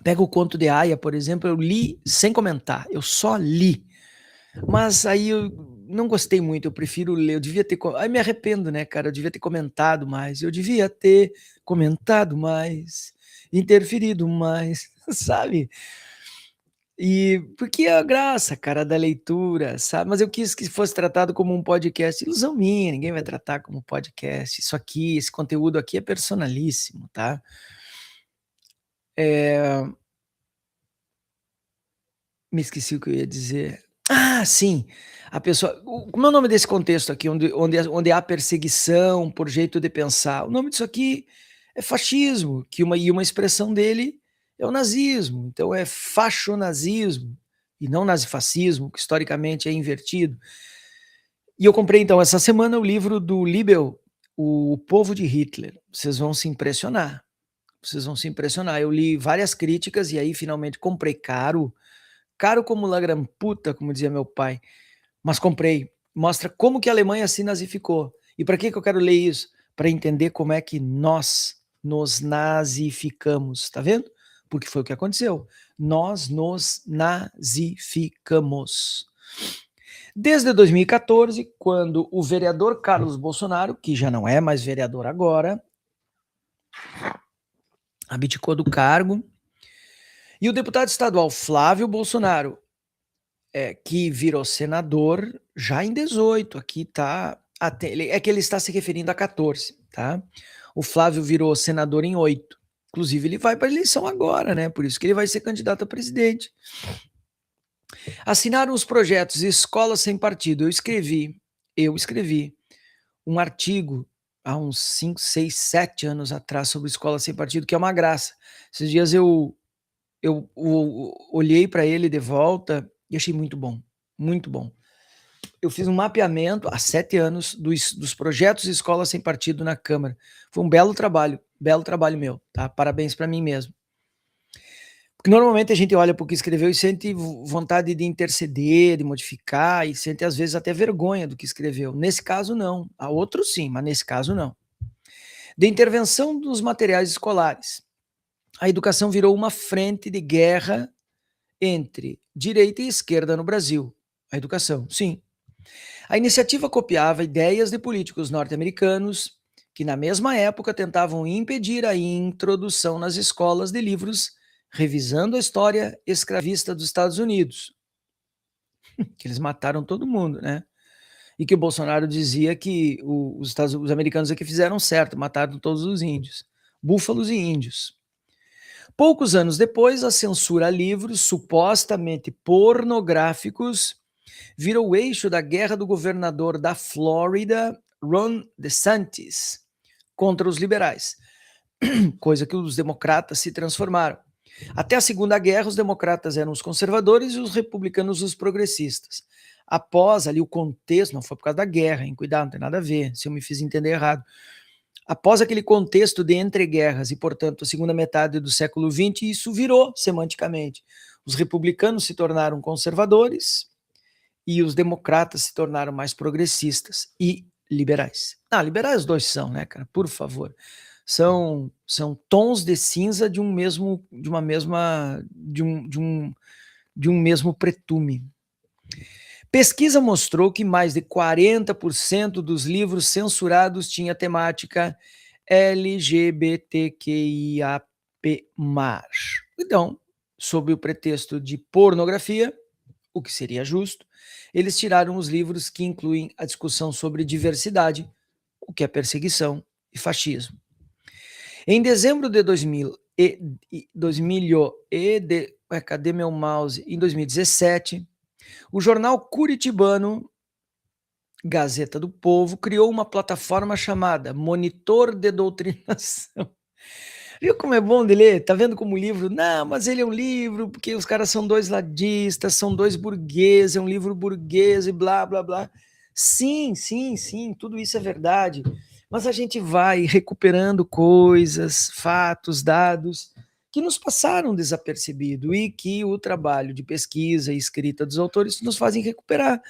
Pega o Conto de Aia, por exemplo, eu li sem comentar, eu só li. Mas aí eu não gostei muito, eu prefiro ler, eu devia ter. Aí me arrependo, né, cara? Eu devia ter comentado mais, eu devia ter comentado mais, interferido mais, sabe? E porque é a graça, cara, da leitura, sabe? Mas eu quis que fosse tratado como um podcast. Ilusão minha, ninguém vai tratar como podcast. Isso aqui, esse conteúdo aqui é personalíssimo, tá? Me esqueci o que eu ia dizer. Ah, sim. A pessoa. Como é o nome desse contexto aqui, onde há perseguição por jeito de pensar? O nome disso aqui é fascismo, e uma expressão dele é o nazismo. Então é fachonazismo e não nazifascismo, que historicamente é invertido. E eu comprei então essa semana o livro do Libel, O Povo de Hitler. Vocês vão se impressionar. Vocês vão se impressionar. Eu li várias críticas e aí finalmente comprei caro. Caro como lagramputa, como dizia meu pai, mas comprei. Mostra como que a Alemanha se nazificou. E para que eu quero ler isso? Para entender como é que nós nos nazificamos, tá vendo? Porque foi o que aconteceu. Nós nos nazificamos. Desde 2014, quando o vereador Carlos Bolsonaro, que já não é mais vereador agora, abdicou do cargo, e o deputado estadual Flávio Bolsonaro, que virou senador já em 18, aqui tá, é que ele está se referindo a 14, tá? O Flávio virou senador em 8, inclusive ele vai para a eleição agora, né? Por isso que ele vai ser candidato a presidente. Assinaram os projetos Escola Sem Partido. Eu escrevi um artigo há uns 5, 6, 7 anos atrás sobre Escola Sem Partido, que é uma graça. Esses dias eu olhei para ele de volta e achei muito bom, muito bom. Eu fiz um mapeamento há 7 anos dos projetos Escola Sem Partido na Câmara. Foi um belo trabalho meu, tá? Parabéns para mim mesmo. Porque normalmente a gente olha para o que escreveu e sente vontade de interceder, de modificar, e sente às vezes até vergonha do que escreveu. Nesse caso, não. Há outros sim, mas nesse caso, não. De intervenção dos materiais escolares. A educação virou uma frente de guerra entre direita e esquerda no Brasil. A educação, sim. A iniciativa copiava ideias de políticos norte-americanos que, na mesma época, tentavam impedir a introdução nas escolas de livros revisando a história escravista dos Estados Unidos, que eles mataram todo mundo, né? E que o Bolsonaro dizia que os americanos é que fizeram certo, mataram todos os índios, búfalos e índios. Poucos anos depois, a censura a livros supostamente pornográficos virou o eixo da guerra do governador da Flórida, Ron DeSantis, contra os liberais, coisa que os democratas se transformaram. Até a Segunda Guerra, os democratas eram os conservadores e os republicanos os progressistas. Após ali o contexto, não foi por causa da guerra, hein? Cuidado, não tem nada a ver, se eu me fiz entender errado. Após aquele contexto de entreguerras e, portanto, a segunda metade do século XX, isso virou semanticamente. Os republicanos se tornaram conservadores e os democratas se tornaram mais progressistas e liberais. Liberais os dois são, né, cara? Por favor. São tons de cinza de um mesmo pretume. Pesquisa mostrou que mais de 40% dos livros censurados tinha temática LGBTQIAP+. Então, sob o pretexto de pornografia, o que seria justo, eles tiraram os livros que incluem a discussão sobre diversidade, o que é perseguição e fascismo. Em dezembro de 2017, o jornal curitibano Gazeta do Povo criou uma plataforma chamada Monitor de Doutrinação. Viu como é bom de ler? Tá vendo como o livro? Não, mas ele é um livro porque os caras são dois ladistas, são dois burgueses, é um livro burguês e blá, blá, blá. Sim, tudo isso é verdade. Mas a gente vai recuperando coisas, fatos, dados que nos passaram desapercebido e que o trabalho de pesquisa e escrita dos autores nos fazem recuperar.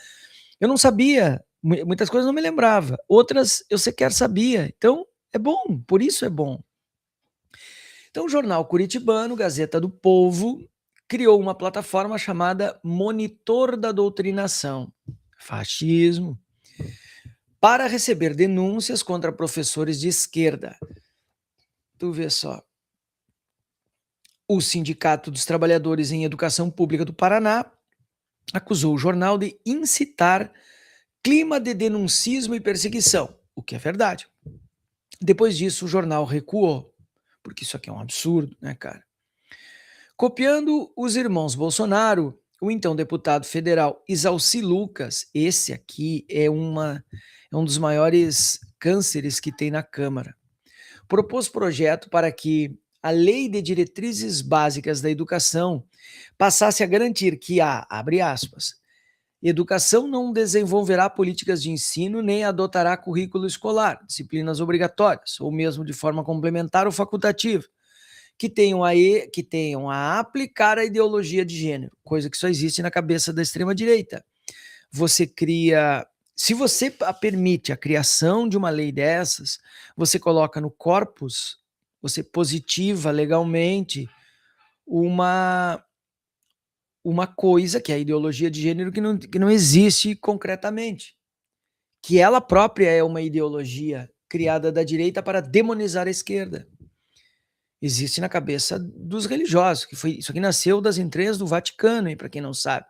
Eu não sabia, muitas coisas não me lembrava, outras eu sequer sabia. Então, é bom, por isso é bom. Então, o jornal curitibano, Gazeta do Povo, criou uma plataforma chamada Monitor da Doutrinação, fascismo, para receber denúncias contra professores de esquerda. Tu vê só. O Sindicato dos Trabalhadores em Educação Pública do Paraná acusou o jornal de incitar clima de denuncismo e perseguição, o que é verdade. Depois disso, o jornal recuou, porque isso aqui é um absurdo, né, cara? Copiando os irmãos Bolsonaro, o então deputado federal Isalci Lucas, esse aqui é um dos maiores cânceres que tem na Câmara, propôs projeto para que a Lei de Diretrizes Básicas da Educação passasse a garantir que abre aspas, educação não desenvolverá políticas de ensino nem adotará currículo escolar, disciplinas obrigatórias, ou mesmo de forma complementar ou facultativa, que tenham a aplicar a ideologia de gênero, coisa que só existe na cabeça da extrema-direita. Se você permite a criação de uma lei dessas, você coloca no corpus, você positiva legalmente uma coisa, que é a ideologia de gênero, que não existe concretamente. Que ela própria é uma ideologia criada da direita para demonizar a esquerda. Existe na cabeça dos religiosos, isso aqui nasceu das entranhas do Vaticano, para quem não sabe.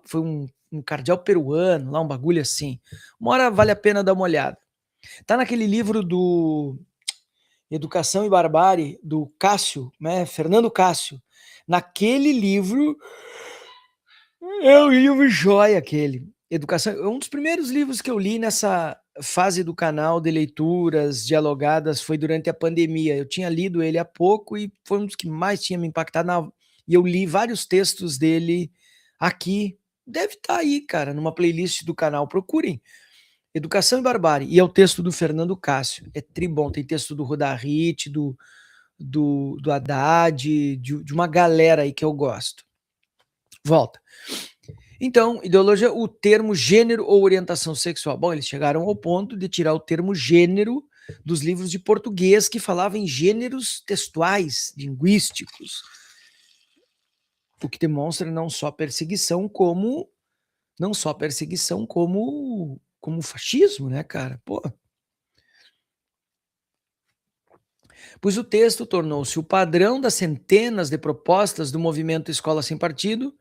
Foi um cardeal peruano, lá um bagulho assim. Uma hora vale a pena dar uma olhada. Tá naquele livro do Educação e Barbárie, do Cássio, né, Fernando Cássio. Naquele livro, é um livro jóia aquele. Educação, é um dos primeiros livros que eu li nessa fase do canal de leituras dialogadas, foi durante a pandemia. Eu tinha lido ele há pouco e foi um dos que mais tinha me impactado. E eu li vários textos dele aqui. Deve estar aí, cara, numa playlist do canal. Procurem. Educação e Barbárie. E é o texto do Fernando Cássio. É tribom. Tem texto do Rodarrit, do Haddad, de uma galera aí que eu gosto. Volta. Então, ideologia, o termo gênero ou orientação sexual. Bom, eles chegaram ao ponto de tirar o termo gênero dos livros de português que falavam em gêneros textuais, linguísticos. O que demonstra não só perseguição como fascismo, né, cara? Pô. Pois o texto tornou-se o padrão das centenas de propostas do movimento Escola Sem Partido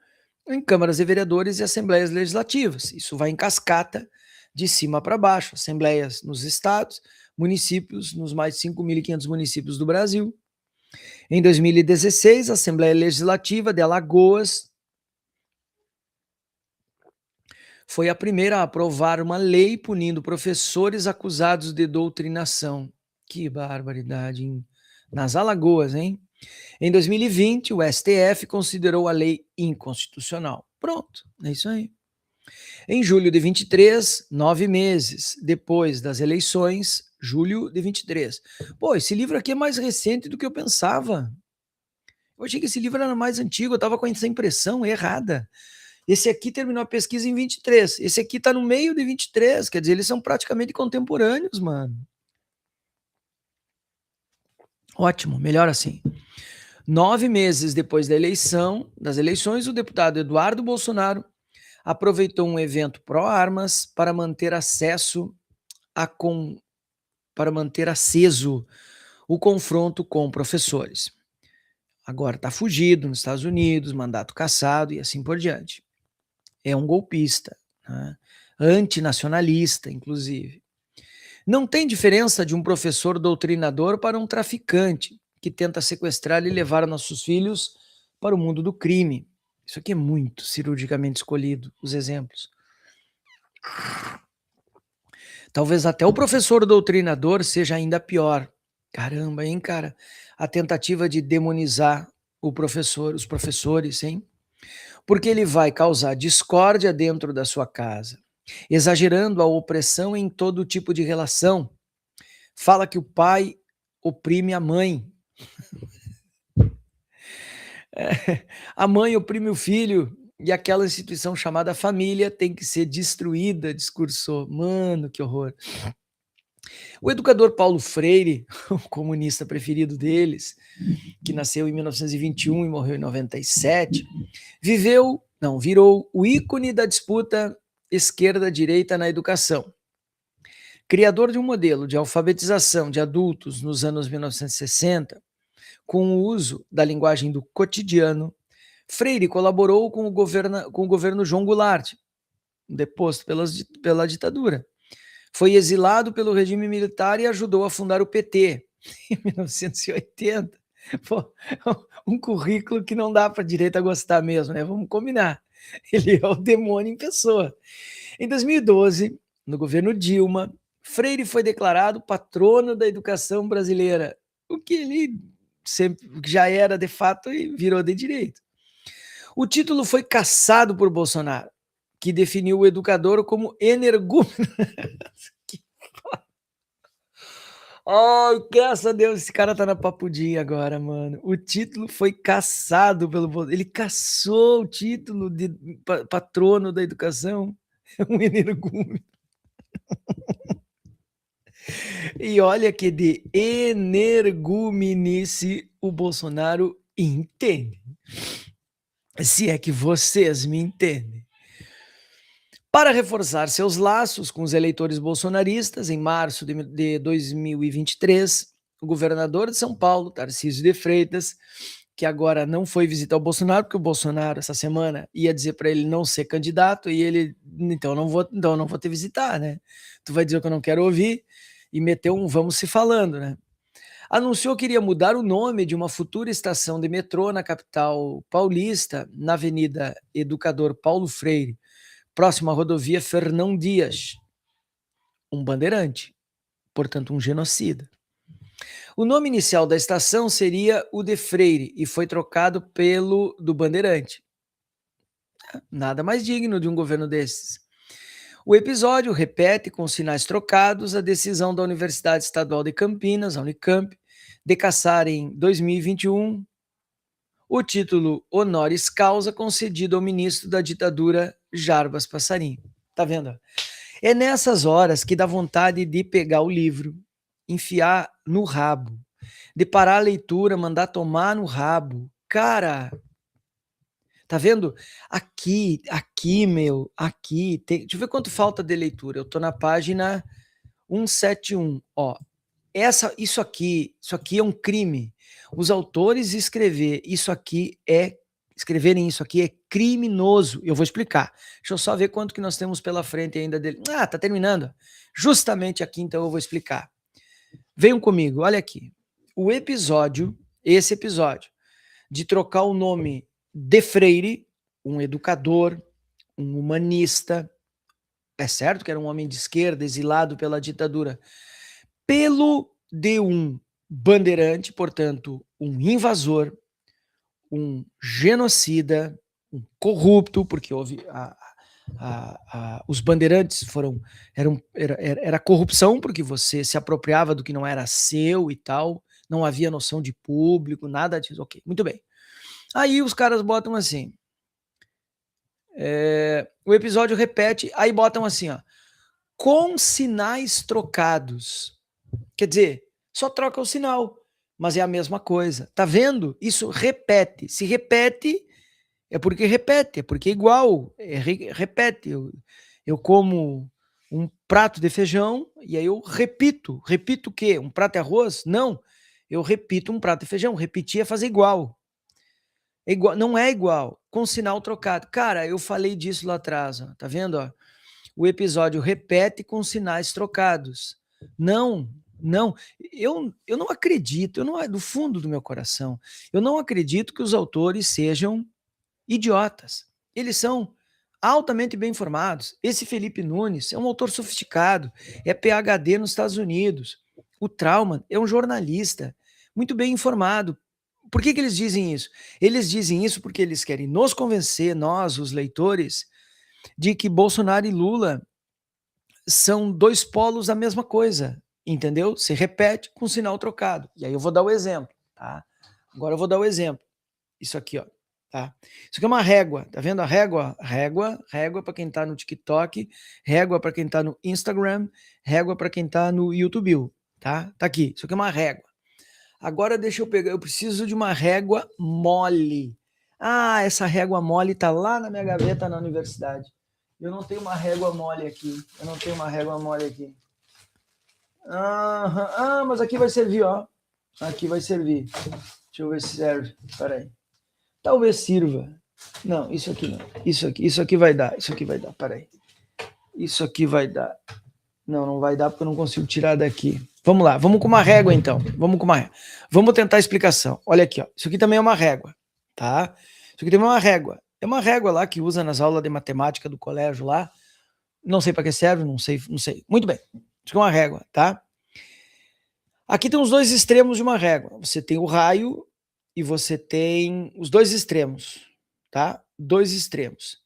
em câmaras de vereadores e assembleias legislativas. Isso vai em cascata, de cima para baixo, assembleias nos estados, municípios, nos mais de 5.500 municípios do Brasil. Em 2016, a Assembleia Legislativa de Alagoas foi a primeira a aprovar uma lei punindo professores acusados de doutrinação. Que barbaridade, hein? Nas Alagoas, hein? Em 2020, o STF considerou a lei inconstitucional. Pronto, é isso aí. Em julho de 23, 9 meses depois das eleições, julho de 23. Pô, esse livro aqui é mais recente do que eu pensava. Eu achei que esse livro era mais antigo, eu estava com essa impressão errada. Esse aqui terminou a pesquisa em 23. Esse aqui está no meio de 23. Quer dizer, eles são praticamente contemporâneos, mano. Ótimo, melhor assim. 9 meses depois das eleições, o deputado Eduardo Bolsonaro aproveitou um evento pró-armas para manter aceso o confronto com professores. Agora está fugido nos Estados Unidos, mandato cassado e assim por diante. É um golpista, né? Antinacionalista, inclusive. Não tem diferença de um professor doutrinador para um traficante que tenta sequestrar e levar nossos filhos para o mundo do crime. Isso aqui é muito cirurgicamente escolhido, os exemplos. Talvez até o professor doutrinador seja ainda pior. Caramba, hein, cara? A tentativa de demonizar os professores, hein? Porque ele vai causar discórdia dentro da sua casa, exagerando a opressão em todo tipo de relação. Fala que o pai oprime a mãe. A mãe oprime o filho e aquela instituição chamada família tem que ser destruída, discursou. Mano, que horror. O educador Paulo Freire, o comunista preferido deles, que nasceu em 1921 e morreu em 97, virou o ícone da disputa esquerda-direita na educação. Criador de um modelo de alfabetização de adultos nos anos 1960, com o uso da linguagem do cotidiano, Freire colaborou com o governo João Goulart, deposto pela ditadura. Foi exilado pelo regime militar e ajudou a fundar o PT em 1980. Pô, um currículo que não dá para a direita gostar mesmo, né? Vamos combinar. Ele é o demônio em pessoa. Em 2012, no governo Dilma, Freire foi declarado patrono da educação brasileira, o que ele sempre já era de fato e virou de direito. O título foi cassado por Bolsonaro, que definiu o educador como energúmeno. Oh, graças a Deus, esse cara tá na papudinha agora, mano. O título foi cassado pelo Bolsonaro. Ele cassou o título de patrono da educação. É um energúmeno. E olha que de energumenice o Bolsonaro entende. Se é que vocês me entendem. Para reforçar seus laços com os eleitores bolsonaristas, em março de 2023, o governador de São Paulo, Tarcísio de Freitas, que agora não foi visitar o Bolsonaro, porque o Bolsonaro, essa semana, ia dizer para ele não ser candidato, e ele, então não vou te visitar, né? Tu vai dizer o que eu não quero ouvir, e meteu um vamos se falando, né? Anunciou que iria mudar o nome de uma futura estação de metrô na capital paulista, na Avenida Educador Paulo Freire, próximo à rodovia Fernão Dias, um bandeirante, portanto um genocida. O nome inicial da estação seria o de Freire e foi trocado pelo do bandeirante. Nada mais digno de um governo desses. O episódio repete com sinais trocados a decisão da Universidade Estadual de Campinas, a Unicamp, de cassar em 2021 o título honoris causa concedido ao ministro da ditadura Jarbas Passarinho. Tá vendo? É nessas horas que dá vontade de pegar o livro, enfiar no rabo, de parar a leitura, mandar tomar no rabo. Cara, tá vendo? Aqui, deixa eu ver quanto falta de leitura. Eu tô na página 171, ó. Isso aqui é um crime. Os autores escreverem isso aqui é criminoso. Eu vou explicar. Deixa eu só ver quanto que nós temos pela frente ainda dele. Ah, tá terminando. Justamente aqui, então, eu vou explicar. Venham comigo, olha aqui. Esse episódio, de trocar o nome de Freire, um educador, um humanista, é certo que era um homem de esquerda, exilado pela ditadura, pelo de um bandeirante, portanto, um invasor, um genocida, um corrupto, porque houve os bandeirantes era corrupção, porque você se apropriava do que não era seu e tal, não havia noção de público, nada disso. Ok, muito bem. Aí os caras botam assim, o episódio repete, aí botam assim, ó, com sinais trocados. Quer dizer, só troca o sinal, mas é a mesma coisa. Tá vendo? Isso repete. Se repete, é porque é igual, repete. Eu como um prato de feijão e aí eu repito. Repito o quê? Um prato de arroz? Não. Eu repito um prato de feijão. Repetir é fazer igual. É igual, não é igual, com sinal trocado. Cara, eu falei disso lá atrás, ó, tá vendo? Ó? O episódio repete com sinais trocados. Não, não, eu não acredito, eu não, do fundo do meu coração, eu não acredito que os autores sejam idiotas. Eles são altamente bem informados. Esse Felipe Nunes é um autor sofisticado, é PhD nos Estados Unidos. O Trauman é um jornalista muito bem informado. Por que eles dizem isso? Eles dizem isso porque eles querem nos convencer, nós, os leitores, de que Bolsonaro e Lula são dois polos da mesma coisa, entendeu? Se repete com sinal trocado. E aí eu vou dar o exemplo, tá? Agora eu vou dar o exemplo. Isso aqui, ó, tá? Isso aqui é uma régua, tá vendo a régua? Régua para quem tá no TikTok, régua para quem tá no Instagram, régua para quem tá no YouTube, tá? Tá aqui. Isso aqui é uma régua. Agora deixa eu pegar, eu preciso de uma régua mole. Ah, essa régua mole tá lá na minha gaveta na universidade. Eu não tenho uma régua mole aqui. Eu não tenho uma régua mole aqui. Mas aqui vai servir, ó. Aqui vai servir. Deixa eu ver se serve. Espera aí. Talvez sirva. Não, isso aqui não. Isso aqui vai dar. Isso aqui vai dar. Espera aí. Isso aqui vai dar. Não, não vai dar porque eu não consigo tirar daqui. Vamos lá, vamos com uma régua então. Vamos com uma régua. Vamos tentar a explicação. Olha aqui, ó. Isso aqui também é uma régua, tá? Isso aqui também é uma régua. É uma régua lá que usa nas aulas de matemática do colégio lá. Não sei para que serve, não sei. Muito bem. Isso aqui é uma régua, tá? Aqui tem os dois extremos de uma régua. Você tem o raio e você tem os dois extremos, tá? Dois extremos.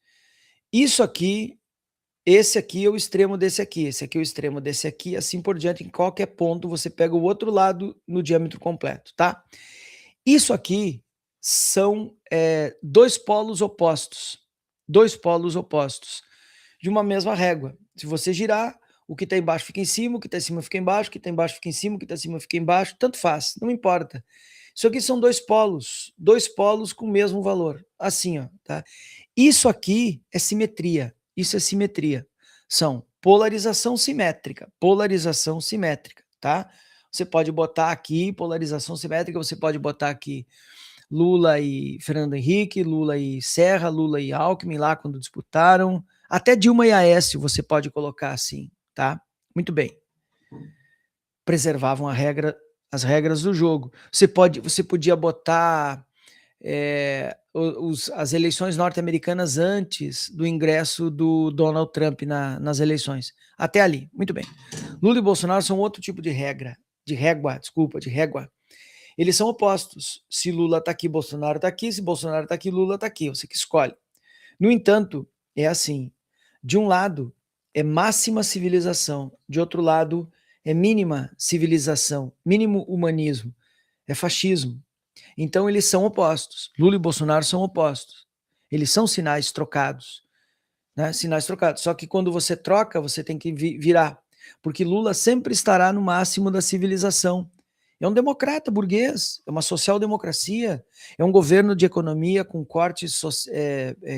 Isso aqui, esse aqui é o extremo desse aqui, esse aqui é o extremo desse aqui, assim por diante, em qualquer ponto você pega o outro lado no diâmetro completo, tá? Isso aqui são dois polos opostos de uma mesma régua. Se você girar, o que está embaixo fica em cima, o que está em cima fica embaixo, o que está embaixo fica em cima, o que está em cima fica embaixo, tanto faz, não importa. Isso aqui são dois polos com o mesmo valor, assim, ó, tá? Isso aqui é simetria, isso é simetria. São polarização simétrica, tá? Você pode botar aqui polarização simétrica, você pode botar aqui Lula e Fernando Henrique, Lula e Serra, Lula e Alckmin lá quando disputaram, até Dilma e Aécio você pode colocar assim, tá? Muito bem. Preservavam as regras do jogo. Você podia botar as eleições norte-americanas antes do ingresso do Donald Trump nas eleições. Até ali, muito bem. Lula e Bolsonaro são outro tipo de régua. Eles são opostos. Se Lula está aqui, Bolsonaro está aqui. Se Bolsonaro está aqui, Lula está aqui. Você que escolhe. No entanto, é assim. De um lado, é máxima civilização. De outro lado, é mínima civilização, mínimo humanismo. É fascismo. Então, eles são opostos. Lula e Bolsonaro são opostos. Eles são sinais trocados. Né? Sinais trocados. Só que quando você troca, você tem que virar. Porque Lula sempre estará no máximo da civilização. É um democrata burguês, é uma social-democracia, é um governo de economia com corte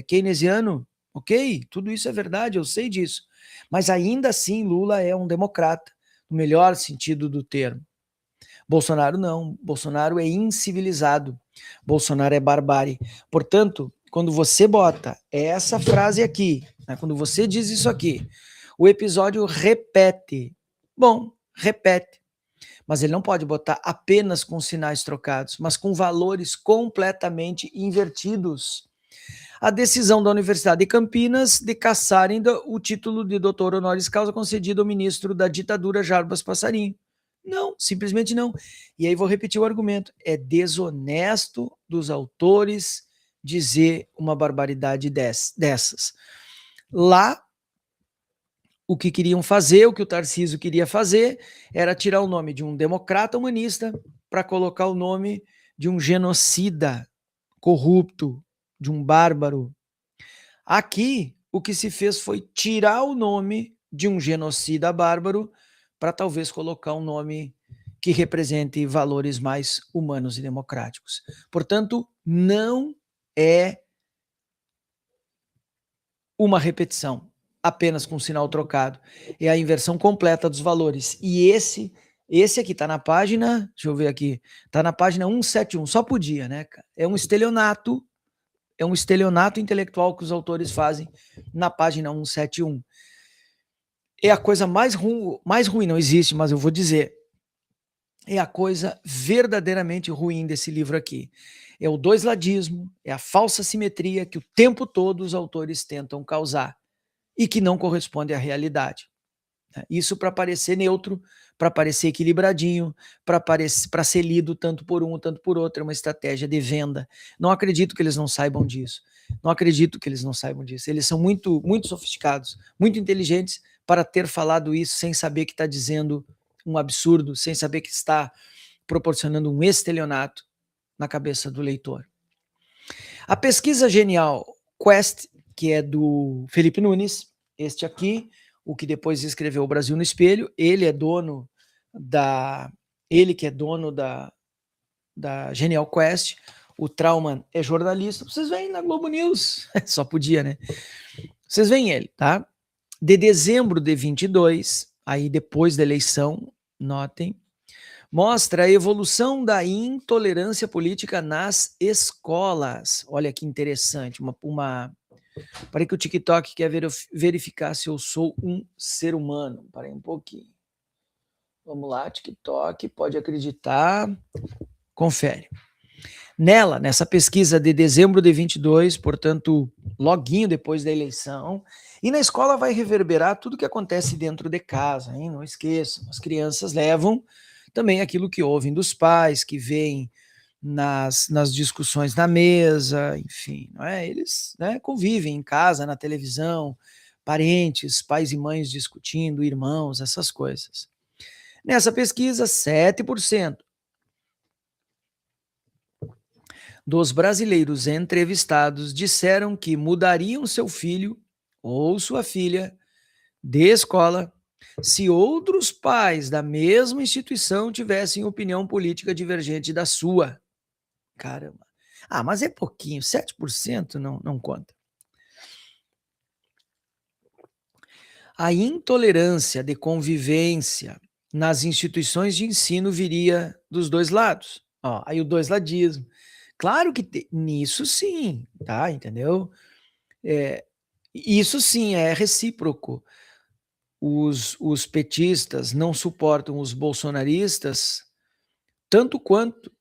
keynesiano, ok? Tudo isso é verdade, eu sei disso. Mas ainda assim, Lula é um democrata, no melhor sentido do termo. Bolsonaro não, Bolsonaro é incivilizado, Bolsonaro é barbárie. Portanto, quando você bota essa frase aqui, né, quando você diz isso aqui, o episódio repete. Bom, repete. Mas ele não pode botar apenas com sinais trocados, mas com valores completamente invertidos. A decisão da Universidade de Campinas de cassar ainda o título de doutor honoris causa concedido ao ministro da ditadura Jarbas Passarinho. Não, simplesmente não. E aí vou repetir o argumento. É desonesto dos autores dizer uma barbaridade dessas. Lá, o que queriam fazer, o que o Tarcísio queria fazer, era tirar o nome de um democrata humanista para colocar o nome de um genocida corrupto, de um bárbaro. Aqui, o que se fez foi tirar o nome de um genocida bárbaro para talvez colocar um nome que represente valores mais humanos e democráticos. Portanto, não é uma repetição, apenas com sinal trocado. É a inversão completa dos valores. E esse aqui está na página, deixa eu ver aqui, está na página 171, só podia, né, cara? É um estelionato intelectual que os autores fazem na página 171. É a coisa mais ruim, não existe, mas eu vou dizer, é a coisa verdadeiramente ruim desse livro aqui. É o doisladismo, é a falsa simetria que o tempo todo os autores tentam causar e que não corresponde à realidade. Isso para parecer neutro, para parecer equilibradinho, para ser lido tanto por um, tanto por outro, é uma estratégia de venda. Não acredito que eles não saibam disso. Não acredito que eles não saibam disso. Eles são muito, muito sofisticados, muito inteligentes para ter falado isso sem saber que está dizendo um absurdo, sem saber que está proporcionando um estelionato na cabeça do leitor. A pesquisa genial Quest, que é do Felipe Nunes, este aqui, o que depois escreveu O Brasil no Espelho, ele que é dono da Genial Quest, o Trauman é jornalista, vocês veem na Globo News, só podia, né? Vocês veem ele, tá? De dezembro de 22, aí depois da eleição, notem, mostra a evolução da intolerância política nas escolas. Olha que interessante, Parei que o TikTok quer verificar se eu sou um ser humano. Parei um pouquinho. Vamos lá, TikTok, pode acreditar. Confere. Nessa pesquisa de dezembro de 22, portanto, loguinho depois da eleição, e na escola vai reverberar tudo que acontece dentro de casa, hein? Não esqueçam, as crianças levam também aquilo que ouvem dos pais, que veem nas discussões na mesa, enfim, não é? Eles, né, convivem em casa, na televisão, parentes, pais e mães discutindo, irmãos, essas coisas. Nessa pesquisa, 7% dos brasileiros entrevistados disseram que mudariam seu filho ou sua filha de escola se outros pais da mesma instituição tivessem opinião política divergente da sua. Caramba. Ah, mas é pouquinho, 7% não conta. A intolerância de convivência nas instituições de ensino viria dos dois lados. Ó, aí o doisladismo. Claro que nisso sim, tá? Entendeu? Isso sim é recíproco. Os petistas não suportam os bolsonaristas tanto quanto,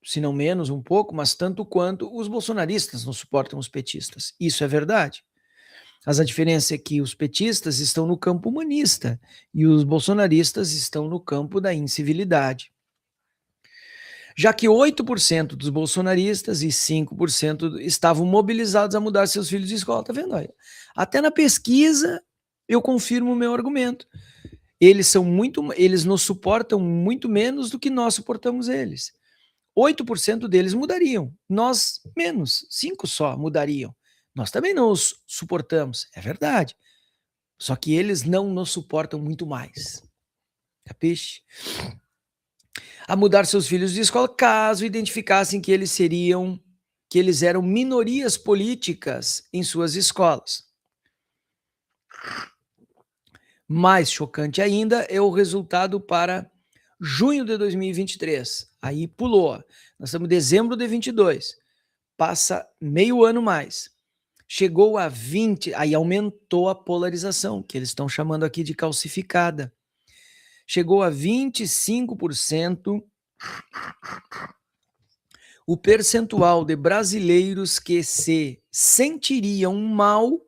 se não menos um pouco, mas tanto quanto os bolsonaristas não suportam os petistas. Isso é verdade. Mas a diferença é que os petistas estão no campo humanista e os bolsonaristas estão no campo da incivilidade. Já que 8% dos bolsonaristas e 5% estavam mobilizados a mudar seus filhos de escola. Tá vendo aí? Até na pesquisa eu confirmo o meu argumento. Eles nos suportam muito menos do que nós suportamos eles. 8% deles mudariam, nós menos, 5 só mudariam. Nós também não os suportamos, é verdade. Só que eles não nos suportam muito mais. Capiche? A mudar seus filhos de escola caso identificassem que eles eram minorias políticas em suas escolas. Mais chocante ainda é o resultado para junho de 2023. Aí pulou. Nós estamos em dezembro de 22. Passa meio ano mais. Chegou a 20, aí aumentou a polarização, que eles estão chamando aqui de calcificada. Chegou a 25% o percentual de brasileiros que se sentiriam mal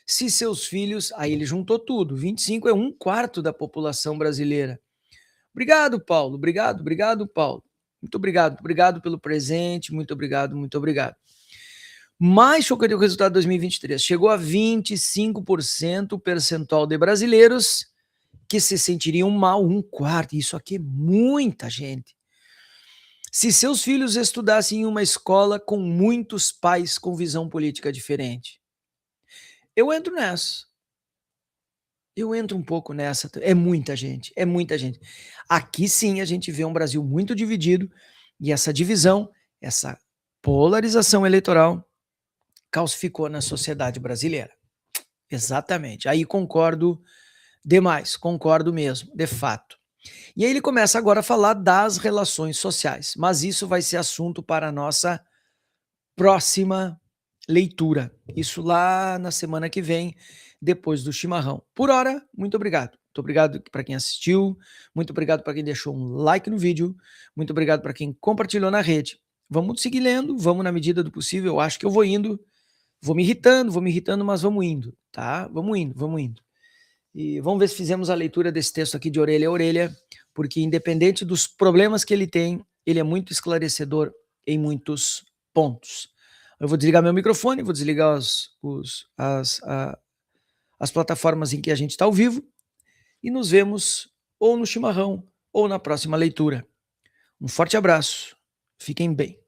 se seus filhos... Aí ele juntou tudo, 25 é 1/4 da população brasileira. Obrigado, Paulo, obrigado, Paulo. Muito obrigado pelo presente, muito obrigado. Mais chocante o resultado de 2023. Chegou a 25% o percentual de brasileiros que se sentiriam mal, um quarto. Isso aqui é muita gente. Se seus filhos estudassem em uma escola com muitos pais com visão política diferente. Eu entro nessa. Eu entro um pouco nessa. É muita gente, é muita gente. Aqui sim a gente vê um Brasil muito dividido e essa divisão, essa polarização eleitoral calcificou na sociedade brasileira. Exatamente. Aí concordo demais, concordo mesmo, de fato. E aí ele começa agora a falar das relações sociais, mas isso vai ser assunto para a nossa próxima leitura. Isso lá na semana que vem, depois do chimarrão. Por hora, muito obrigado. Muito obrigado para quem assistiu, muito obrigado para quem deixou um like no vídeo, muito obrigado para quem compartilhou na rede. Vamos seguir lendo, vamos na medida do possível. Eu acho que eu vou indo, vou me irritando, mas vamos indo, tá? Vamos indo, vamos indo. E vamos ver se fizemos a leitura desse texto aqui de orelha a orelha, porque independente dos problemas que ele tem, ele é muito esclarecedor em muitos pontos. Eu vou desligar meu microfone, vou desligar as plataformas em que a gente está ao vivo e nos vemos ou no chimarrão ou na próxima leitura. Um forte abraço, fiquem bem.